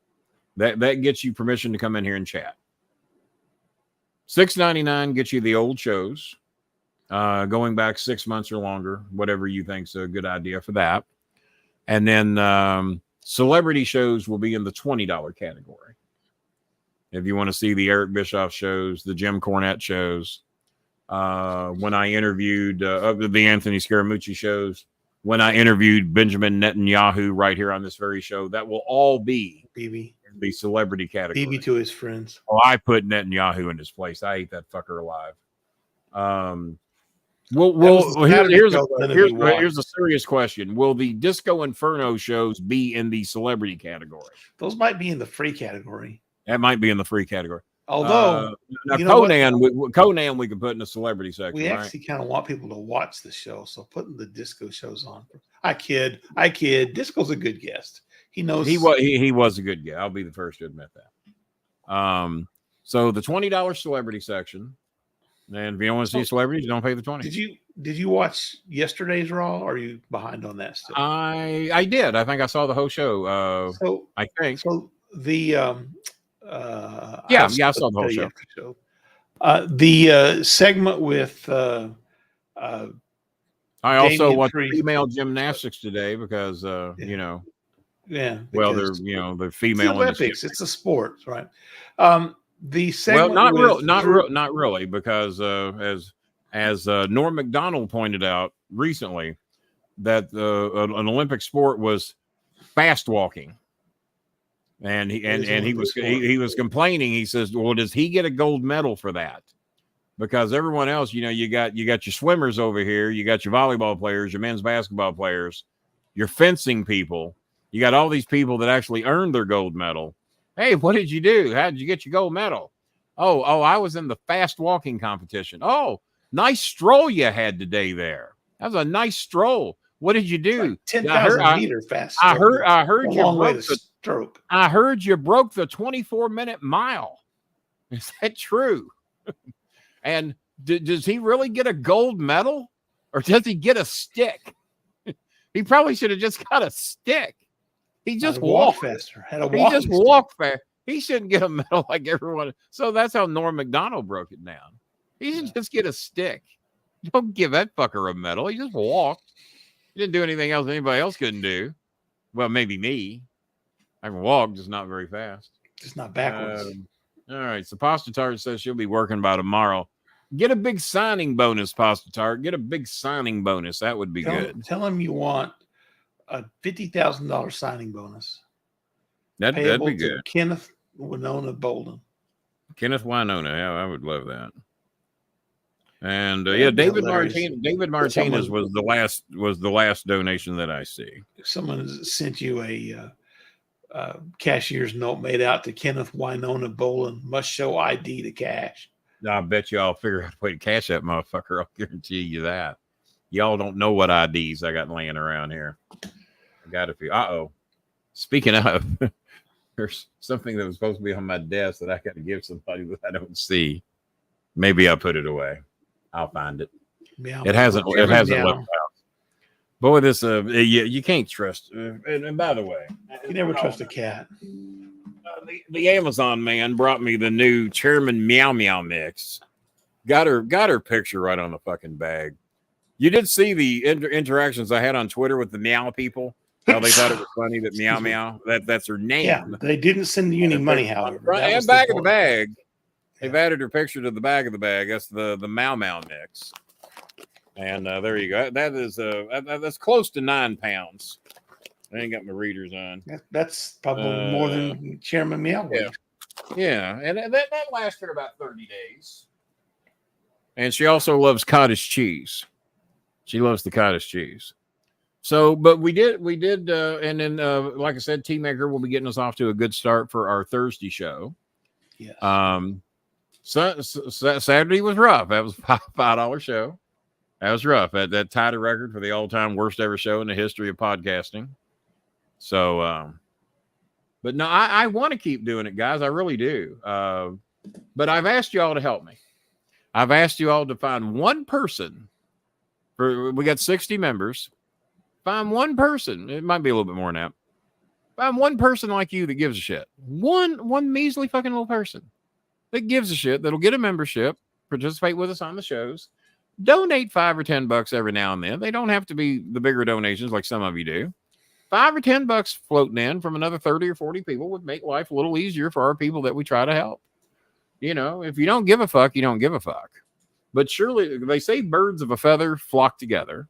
C: That gets you permission to come in here and chat. $6.99 gets you the old shows, going back 6 months or longer, whatever you think's a good idea for that. And then celebrity shows will be in the $20 category. If you want to see the Eric Bischoff shows, the Jim Cornette shows, when I interviewed the Anthony Scaramucci shows, when I interviewed Benjamin Netanyahu right here on this very show, that will all be
B: BB.
C: The celebrity category.
B: BB to his friends.
C: Oh, I put Netanyahu in his place. I ate that fucker alive. Here's a serious question. Will the Disco Inferno shows be in the celebrity category?
B: Those might be in the free category.
C: That might be in the free category.
B: Although
C: Conan we can put in the celebrity section.
B: We actually kind of want people to watch the show, so putting the disco shows on. I kid. Disco's a good guest. He knows
C: he was a good guest. I'll be the first to admit that. So the $20 celebrity section. And if you don't want to see celebrities, you don't pay the $20.
B: Did you watch yesterday's Raw? Or are you behind on that still?
C: I did. I think I saw the whole show. I think
B: so. The
C: I saw the whole show.
B: The segment with
C: I also watched female gymnastics today because they're female.
B: It's the Olympics. It's a sport, right? The segment
C: not really, because as Norm Macdonald pointed out recently, that an Olympic sport was fast walking, and he was complaining. He says, "Well, does he get a gold medal for that?" Because everyone else, you got your swimmers over here, you got your volleyball players, your men's basketball players, your fencing people. You got all these people that actually earned their gold medal. Hey, what did you do? How did you get your gold medal? Oh, I was in the fast walking competition. Oh, nice stroll you had today there. That was a nice stroll. What did you do?
B: Like 10,000 meter fast.
C: I heard you broke the 24-minute mile. Is that true? And does he really get a gold medal, or does he get a stick? He probably should have just got a stick. He just walked faster. He just walked fast. He shouldn't get a medal like everyone. So that's how Norm Macdonald broke it down. He should just get a stick. Don't give that fucker a medal. He just walked. He didn't do anything else anybody else couldn't do. Well, maybe me. I can walk, just not very fast.
B: Just not backwards.
C: All right. So Pasta Tart says she'll be working by tomorrow. Get a big signing bonus, Pasta Tart. Get a big signing bonus. That would be good.
B: Tell him you want a $50,000 signing bonus.
C: That'd be good.
B: Kenneth Winona Bolin.
C: Kenneth Winona. Yeah, I would love that. And David Martinez was the last donation that I see.
B: If someone has sent you a cashier's note made out to Kenneth Winona Bolin, must show ID to cash.
C: I bet you I'll figure out a way to cash that motherfucker. I'll guarantee you that. Y'all don't know what IDs I got laying around here. I got a few. Speaking of, there's something that was supposed to be on my desk that I got to give somebody that I don't see. Maybe I'll put it away. I'll find it.
B: Meow.
C: It hasn't left
B: Meow.
C: the house. Boy, this you can't trust. And by the way,
B: You never trust a cat.
C: the Amazon man brought me the new Chairman Meow Meow mix. Got her picture right on the fucking bag. You did see the interactions I had on Twitter with the Meow people. How they thought it was funny that Meow Meow, that's her name.
B: Yeah, they didn't send you any money, however.
C: And back of the bag. They've added her picture to the back of the bag. That's the Meow Meow mix. And there you go. That is that's close to 9 pounds. I ain't got my readers on.
B: That's probably more than Chairman Meow.
C: Yeah, and that lasted about 30 days. And she also loves cottage cheese. She loves the cottage cheese. So, but we did, and then like I said, T Maker will be getting us off to a good start for our Thursday show.
B: Yes.
C: So Saturday was rough. That was a $5 show. That was rough. That tied a record for the all-time worst ever show in the history of podcasting. So, but no, I want to keep doing it, guys. I really do. But I've asked you all to help me. I've asked you all to find one person. We got 60 members. Find one person. It might be a little bit more than that. Find one person like you that gives a shit. One measly fucking little person that gives a shit, that'll get a membership, participate with us on the shows, donate $5 or $10 every now and then. They don't have to be the bigger donations like some of you do. $5 or $10 floating in from another 30 or 40 people would make life a little easier for our people that we try to help. You know, if you don't give a fuck, you don't give a fuck. But surely they say birds of a feather flock together.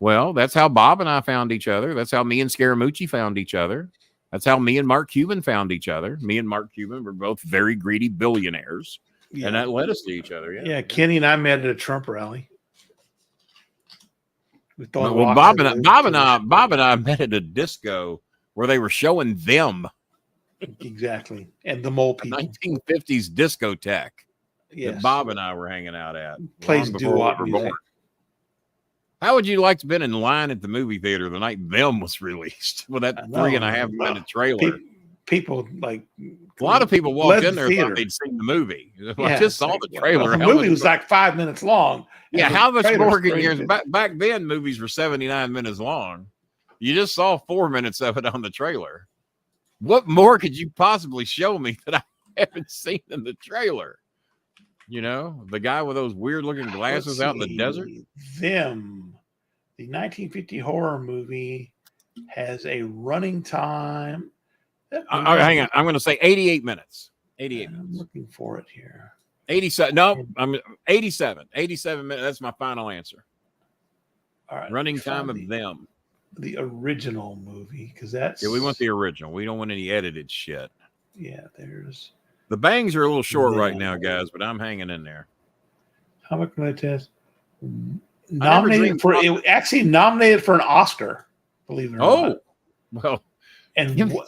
C: Well, that's how Bob and I found each other. That's how me and Scaramucci found each other. That's how me and Mark Cuban found each other. Me and Mark Cuban were both very greedy billionaires. Yeah. And that led us to each other.
B: Yeah, Kenny and I met at a Trump rally.
C: Well, Bob and I met at a disco where they were showing them.
B: Exactly. And the mole people.
C: 1950s discotheque.
B: Yes.
C: That Bob and I were hanging out at.
B: Plays doo-wop music.
C: How would you like to have been in line at the movie theater the night Them was released with that 3.5 minute trailer?
B: People like
C: a lot of people walked in there and thought they'd seen the movie. I just saw the trailer.
B: The movie was like 5 minutes long.
C: Yeah, how much more can you? Back then, movies were 79 minutes long. You just saw 4 minutes of it on the trailer. What more could you possibly show me that I haven't seen in the trailer? You know, the guy with those weird looking glasses out in the desert.
B: Them, the 1950 horror movie, has a running time.
C: Hang on, I'm going to say 88 minutes. 88 minutes.
B: I'm looking for it here.
C: 87. No, I'm 87. 87 minutes. That's my final answer.
B: All right.
C: Running time of Them.
B: The original movie, because that's.
C: Yeah, we want the original. We don't want any edited shit.
B: Yeah, there's.
C: The bangs are a little short right now, guys, but I'm hanging in there.
B: How much can I test? Nominated for an Oscar, believe it or not.
C: Well,
B: and
C: what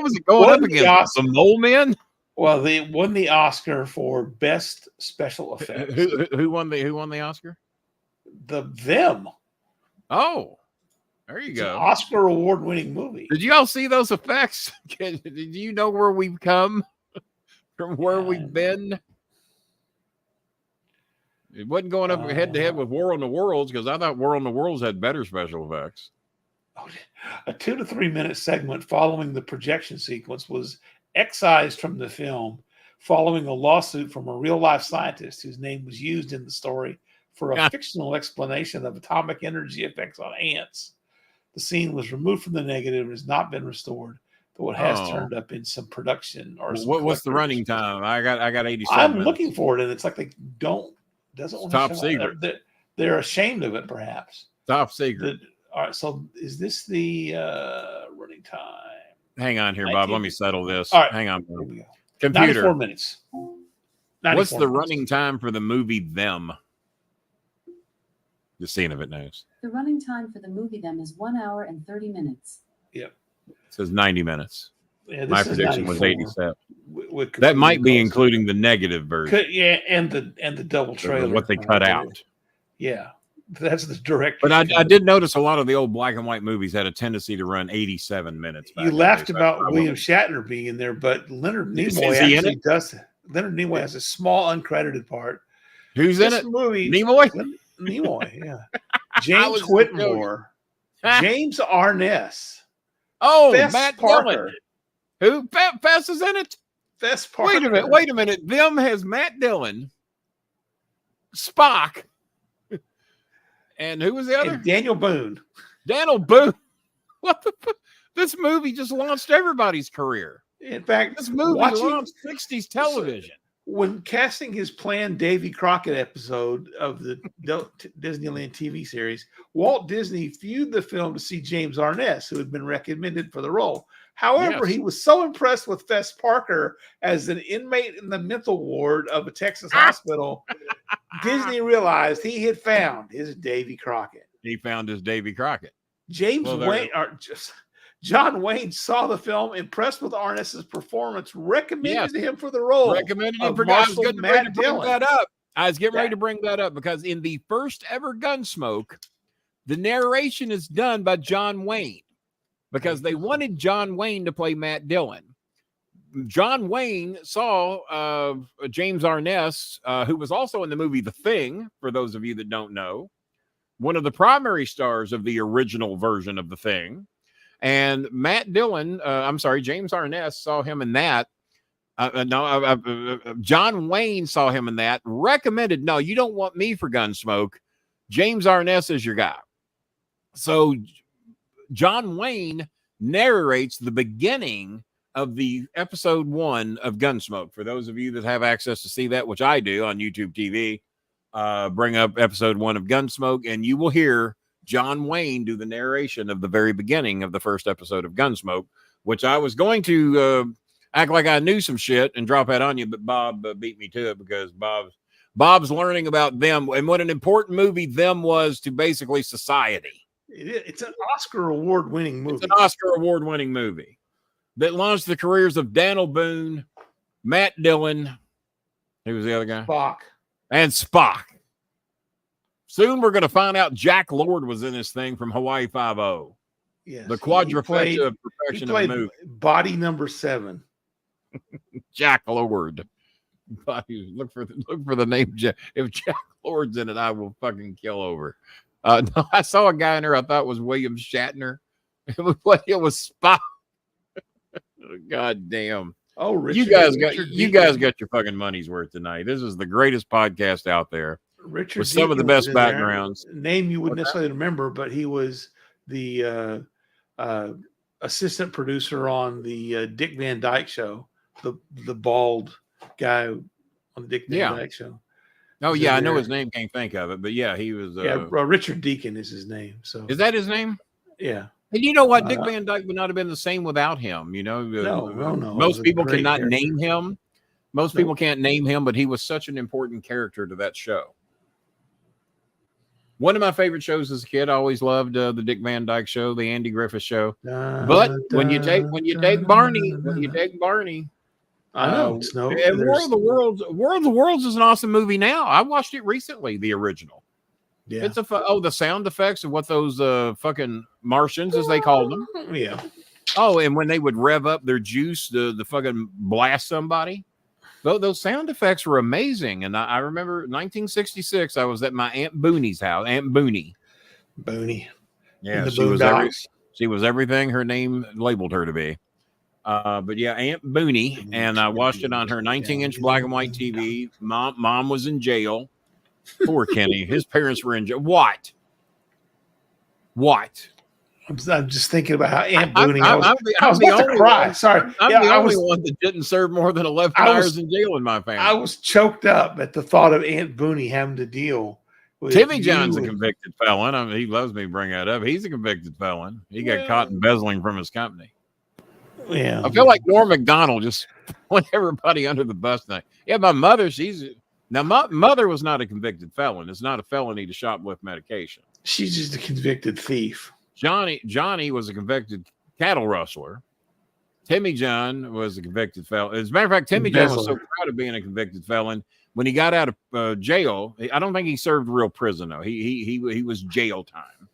C: was it going up against? The Mole Men?
B: Well, they won the Oscar for best special effects.
C: Who won the Oscar?
B: Them.
C: Oh, there you go.
B: An Oscar award-winning movie.
C: Did you all see those effects? Did you know where we've come from? Where we've been? It wasn't going up head to head with War on the Worlds because I thought War on the Worlds had better special effects.
B: A 2 to 3 minute segment following the projection sequence was excised from the film following a lawsuit from a real life scientist whose name was used in the story for a fictional explanation of atomic energy effects on ants. The scene was removed from the negative and has not been restored, though it has turned up in some production or some
C: What's the running time? I got 87
B: I'm
C: minutes.
B: looking for it, and it's like they doesn't want to
C: Top
B: show
C: secret.
B: it. They're ashamed of it, perhaps.
C: Top secret.
B: All right, so is this the running time?
C: Hang on here, Bob. Let me settle this.
B: All right,
C: hang on.
B: Here we go.
C: Computer.
B: 94 minutes. 94
C: What's the
B: minutes.
C: running time for the movie Them? The scene of it knows.
J: The running time for the movie Them is 1 hour and 30 minutes.
B: Yep.
C: It says 90 minutes.
B: Yeah,
C: My prediction was 87.
B: With
C: That might be including the negative version.
B: Yeah, and the double trailer.
C: What they cut out.
B: Yeah, that's the direct.
C: But I did notice a lot of the old black and white movies had a tendency to run 87 minutes.
B: You laughed about William Shatner being in there, but Leonard Nimoy actually does. Leonard Nimoy has a small uncredited part.
C: Who's in it?
B: Movie,
C: Nimoy?
B: Nimoy, yeah. James Whitmore. James Arness.
C: Oh,
B: Fess
C: Matt
B: Parker.
C: Dillon. Who? Fess is in it?
B: Fess Parker.
C: Wait a minute. Them has Matt Dillon, Spock, and who was the other?
B: And Daniel Boone.
C: Daniel Boone. What the fuck? This movie just launched everybody's career.
B: In fact,
C: this movie launched 60s television.
B: When casting his planned Davy Crockett episode of the Disneyland TV series, Walt Disney viewed the film to see James Arness, who had been recommended for the role. However, he was so impressed with Fess Parker as an inmate in the mental ward of a Texas hospital, Disney realized he had found his Davy Crockett.
C: He found his Davy Crockett.
B: John Wayne saw the film, impressed with Arness's performance, recommended him for the role.
C: Recommended him
B: of
C: for
B: Marshal
C: I was
B: Matt
C: ready to bring
B: Dillon.
C: that up. I was getting ready to bring that up because in the first ever Gunsmoke, the narration is done by John Wayne because they wanted John Wayne to play Matt Dillon. John Wayne saw James Arness, who was also in the movie The Thing, for those of you that don't know, one of the primary stars of the original version of The Thing. And Matt Dillon, James Arness saw him in that. John Wayne saw him in that, recommended, no, you don't want me for Gunsmoke. James Arness is your guy. So John Wayne narrates the beginning of the episode 1 of Gunsmoke. For those of you that have access to see that, which I do on YouTube TV, bring up episode 1 of Gunsmoke, and you will hear John Wayne do the narration of the very beginning of the first episode of Gunsmoke, which I was going to act like I knew some shit and drop that on you, but Bob beat me to it because Bob's learning about Them and what an important movie Them was to basically society.
B: It's an Oscar award-winning movie.
C: It's an Oscar award-winning movie that launched the careers of Daniel Boone, Matt Dillon, who was the other guy?
B: Spock.
C: And Spock. Soon we're going to find out Jack Lord was in this thing from Hawaii Five-0.
B: Yes,
C: the quadrifecta of perfection of the movie.
B: Body number 7.
C: Jack Lord. Look for the name. If Jack Lord's in it, I will fucking kill over. No, I saw a guy in there I thought was William Shatner. It was Spock. God damn.
B: Oh, Richard,
C: you guys got your fucking money's worth tonight. This is the greatest podcast out there.
B: Richard
C: with some of the best backgrounds.
B: Name you wouldn't necessarily remember, but he was the assistant producer on the Dick Van Dyke Show, the bald guy on the Dick Van Dyke Show.
C: Oh yeah, I know his name. Can't think of it, but yeah, he was.
B: Richard Deacon is his name. So
C: is that his name?
B: Yeah.
C: And you know what? Dick Van Dyke would not have been the same without him. You know,
B: no.
C: Most people cannot name him. Most people can't name him, but he was such an important character to that show. One of my favorite shows as a kid, I always loved the Dick Van Dyke Show, the Andy Griffith Show. But when you take Barney,
B: I know it's no.
C: And World of the Worlds is an awesome movie. Now I watched it recently, the original. Yeah, it's the sound effects of what those fucking Martians, as they called them.
B: Yeah.
C: Oh, and when they would rev up their juice to fucking blast somebody. Those sound effects were amazing. And I remember 1966, I was at my Aunt Boonie's house. Aunt Boonie. Yeah, she was everything her name labeled her to be. But yeah, Aunt Boonie. And I watched it on her 19-inch black and white TV. Mom was in jail. Poor Kenny. His parents were in jail. What?
B: I'm just thinking about how Aunt
C: I'm
B: Booney.
C: the
B: I was about to
C: only
B: cry.
C: one.
B: Sorry,
C: I'm
B: Yeah,
C: the
B: I
C: only
B: was
C: one that didn't serve more than 11 hours in jail in my family.
B: I was choked up at the thought of Aunt Booney having to deal with
C: Timmy John's a
B: you.
C: convicted felon. I mean, he loves me to bring that up. He's a convicted felon. He got caught embezzling from his company.
B: Yeah,
C: I feel like Norm Macdonald just put everybody under the bus now. Yeah, my mother, my mother was not a convicted felon. It's not a felony to shoplift medication.
B: she's just a convicted thief.
C: Johnny was a convicted cattle rustler. Timmy John was a convicted felon. As a matter of fact, Timmy John was so proud of being a convicted felon. When he got out of jail, I don't think he served real prison though. He was jail time,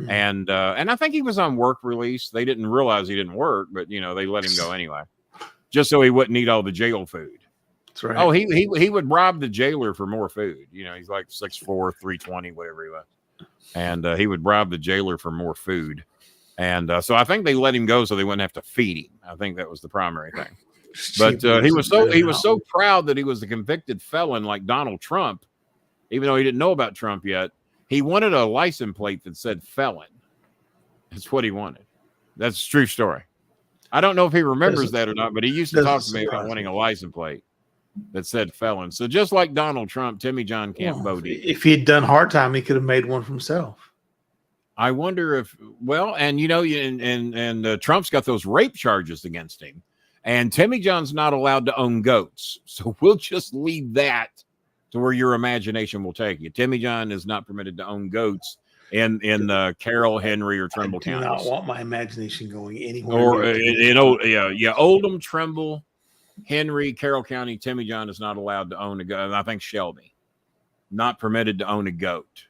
C: and I think he was on work release. They didn't realize he didn't work, but they let him go anyway, just so he wouldn't eat all the jail food.
B: That's right.
C: Oh, he would rob the jailer for more food. He's like 6'4", 320, whatever he was, and he would rob the jailer for more food. And so I think they let him go so they wouldn't have to feed him. I think that was the primary thing. But he was so proud that he was a convicted felon like Donald Trump, even though he didn't know about Trump yet. He wanted a license plate that said felon. That's what he wanted. That's a true story. I don't know if he remembers that or not, but he used to talk to me about wanting a license plate that said felon. So just like Donald Trump, Timmy John can't vote either.
B: If he had done hard time, he could have made one for himself.
C: I wonder if, and Trump's got those rape charges against him, and Timmy John's not allowed to own goats. So we'll just leave that to where your imagination will take you. Timmy John is not permitted to own goats in Carroll, Henry, or Trumble counties.
B: I do not want my imagination going anywhere.
C: Or Oldham, Trumbull, Henry, Carroll County. Timmy John is not allowed to own a goat. I think Shelby, not permitted to own a goat.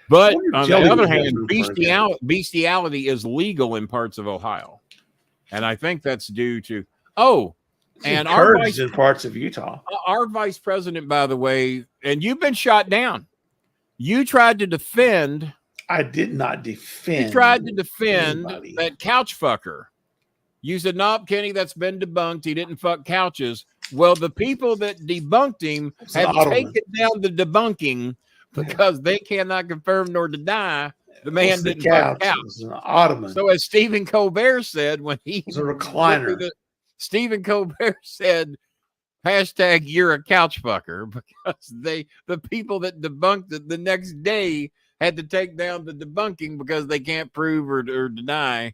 C: But on the other hand, bestiality is legal in parts of Ohio. And I think that's due to, and
B: in parts of Utah.
C: Our vice president, by the way, and you've been shot down. You tried to defend.
B: I did not defend.
C: You tried to defend that couch fucker. You said, no, Kenny, that's been debunked. He didn't fuck couches. Well, the people that debunked him had taken down the debunking because they cannot confirm nor deny the man didn't fuck couch.
B: It was an ottoman.
C: So as Stephen Colbert said when he
B: was a recliner,
C: Stephen Colbert said, hashtag you're a couch fucker, because the people that debunked it the next day had to take down the debunking because they can't prove or deny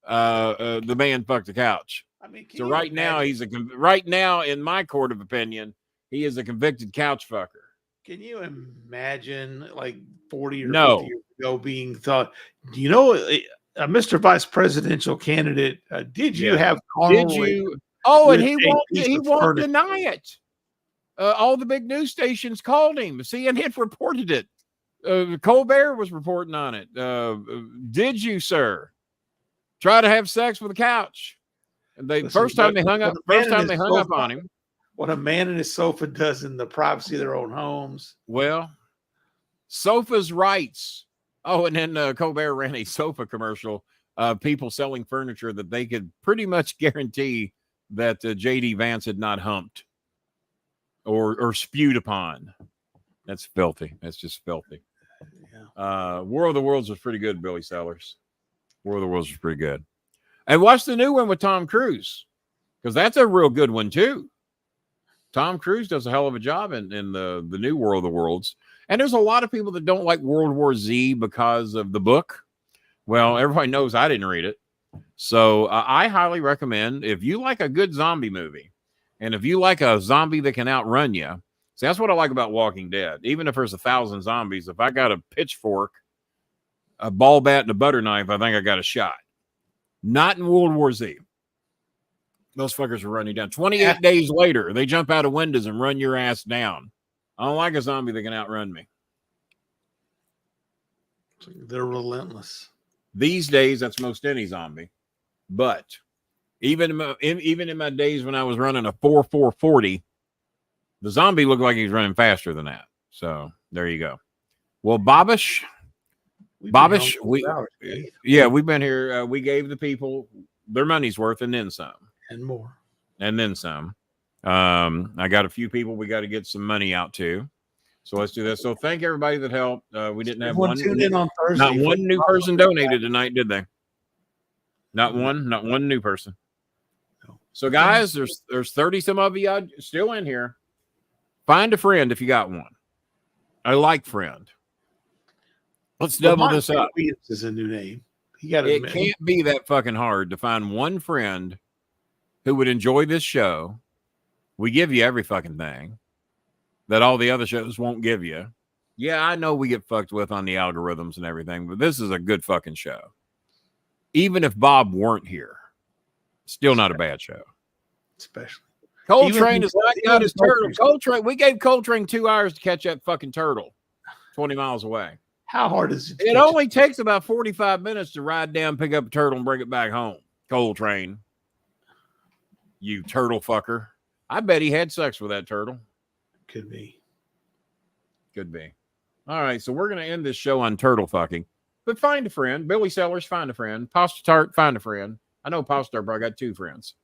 C: the man fucked the couch.
B: I mean,
C: so right now right now in my court of opinion, he is a convicted couch fucker.
B: Can you imagine like 40 or 50 years ago being thought, Mr. Vice Presidential candidate, did you have
C: and he won't deny it. All the big news stations called him. CNN reported it. Colbert was reporting on it. Did you, sir, try to have sex with a couch? And first time they hung up on him.
B: What a man and his sofa does in the privacy of their own homes.
C: Well, sofas rights. Oh, and then Colbert ran a sofa commercial. People selling furniture that they could pretty much guarantee that J.D. Vance had not humped or spewed upon. That's filthy. That's just filthy. Yeah. War of the Worlds was pretty good, Billy Sellers. War of the Worlds was pretty good. And watch the new one with Tom Cruise, because that's a real good one too. Tom Cruise does a hell of a job in the new War of the Worlds. And there's a lot of people that don't like World War Z because of the book. Well, everybody knows I didn't read it. So I highly recommend, if you like a good zombie movie, and if you like a zombie that can outrun you, see, that's what I like about Walking Dead. Even if there's 1,000 zombies, if I got a pitchfork, a ball bat, and a butter knife, I think I got a shot. Not in World War Z. Those fuckers are running down. 28 days later, they jump out of windows and run your ass down. I don't like a zombie that can outrun me.
B: They're relentless.
C: These days, that's most any zombie. But even in my days when I was running a 4.40, the zombie looked like he was running faster than that. So there you go. Well, Babish, we've been here. We gave the people their money's worth and then some.
B: And more.
C: And then some. I got a few people we got to get some money out to. So let's do this. So thank everybody that helped. We didn't have
B: Everyone tuned in on Thursday.
C: not one new person donated tonight, did they? Not one new person. So guys, there's 30 some of you still in here. Find a friend if you got one. I like friend. Let's double this up.
B: Williams is a new name. You got
C: It can't be that fucking hard to find one friend who would enjoy this show. We give you every fucking thing that all the other shows won't give you. Yeah, I know we get fucked with on the algorithms and everything, but this is a good fucking show. Even if Bob weren't here, still not a bad show.
B: Especially.
C: Coltrane has not got his turtle. Coltrane, we gave Coltrane 2 hours to catch that fucking turtle 20 miles away.
B: How hard is it?
C: It only takes about 45 minutes to ride down, pick up a turtle, and bring it back home. Coltrane. You turtle fucker. I bet he had sex with that turtle.
B: Could be.
C: Could be. All right, so we're going to end this show on turtle fucking. But find a friend. Billy Sellers, find a friend. Pasta Tart, find a friend. I know Pasta Tart, but I got 2 friends.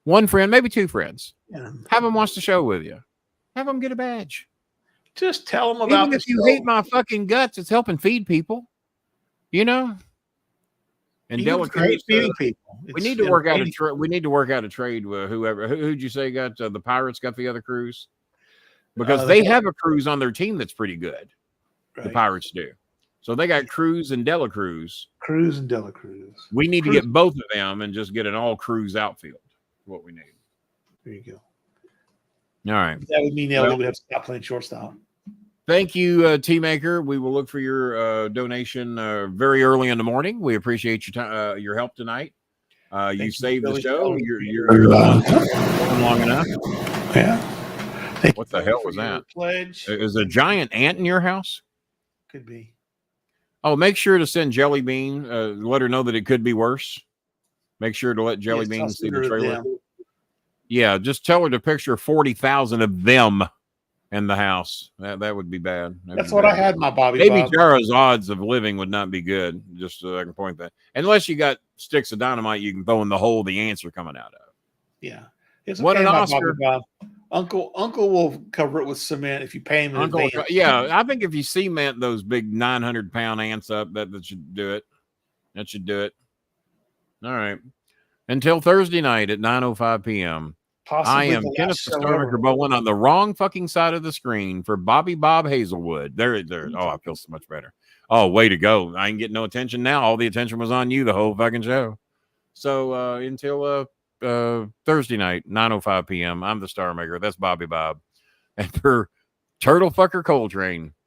C: 1 friend, maybe 2 friends.
B: Yeah.
C: Have them watch the show with you. Have them get a badge.
B: Just tell them about.
C: Even if you hate my fucking guts, it's helping feed people. You know. And Dela Cruz,
B: feeding people.
C: We need to work out a we need to work out a trade with whoever. Who'd you say got the Pirates got the other cruise? Because they have a cruise on their team that's pretty good. Right. The Pirates do. So they got Cruz and Dela Cruz.
B: Cruz and Dela Cruz.
C: We need to get both of them and just get an all Cruz outfield. What we need.
B: There you go.
C: All right.
B: That would mean Elliot would have to stop playing shortstop.
C: Thank you, T Maker. We will look for your donation very early in the morning. We appreciate your help tonight. You saved the show. You're long enough.
B: Yeah.
C: What the hell was that?
B: Pledge.
C: Is a giant ant in your house?
B: Could be.
C: Oh, make sure to send Jelly Bean. Let her know that it could be worse. Make sure to let Jelly Bean see the trailer. Yeah, just tell her to picture 40,000 of them in the house. That would be bad.
B: That's what I had my Bobby.
C: Baby Tara's odds of living would not be good. Just so I can point that. Unless you got sticks of dynamite you can throw in the hole the ants are coming out of.
B: Yeah. It's
C: what an Oscar.
B: Uncle will cover it with cement if you pay him.
C: Yeah, I think if you cement those big 900-pound ants up, that should do it. That should do it. All right. Until Thursday night at 9:05 p.m. I am Kenneth the Stomach Bolin on the wrong fucking side of the screen for Bobby Bob Hazelwood. There. Oh, I feel so much better. Oh, way to go. I ain't getting no attention now. All the attention was on you the whole fucking show. So until Thursday night, 9:05 p.m., I'm the Star Maker. That's Bobby Bob. And for Turtle Fucker Coltrane,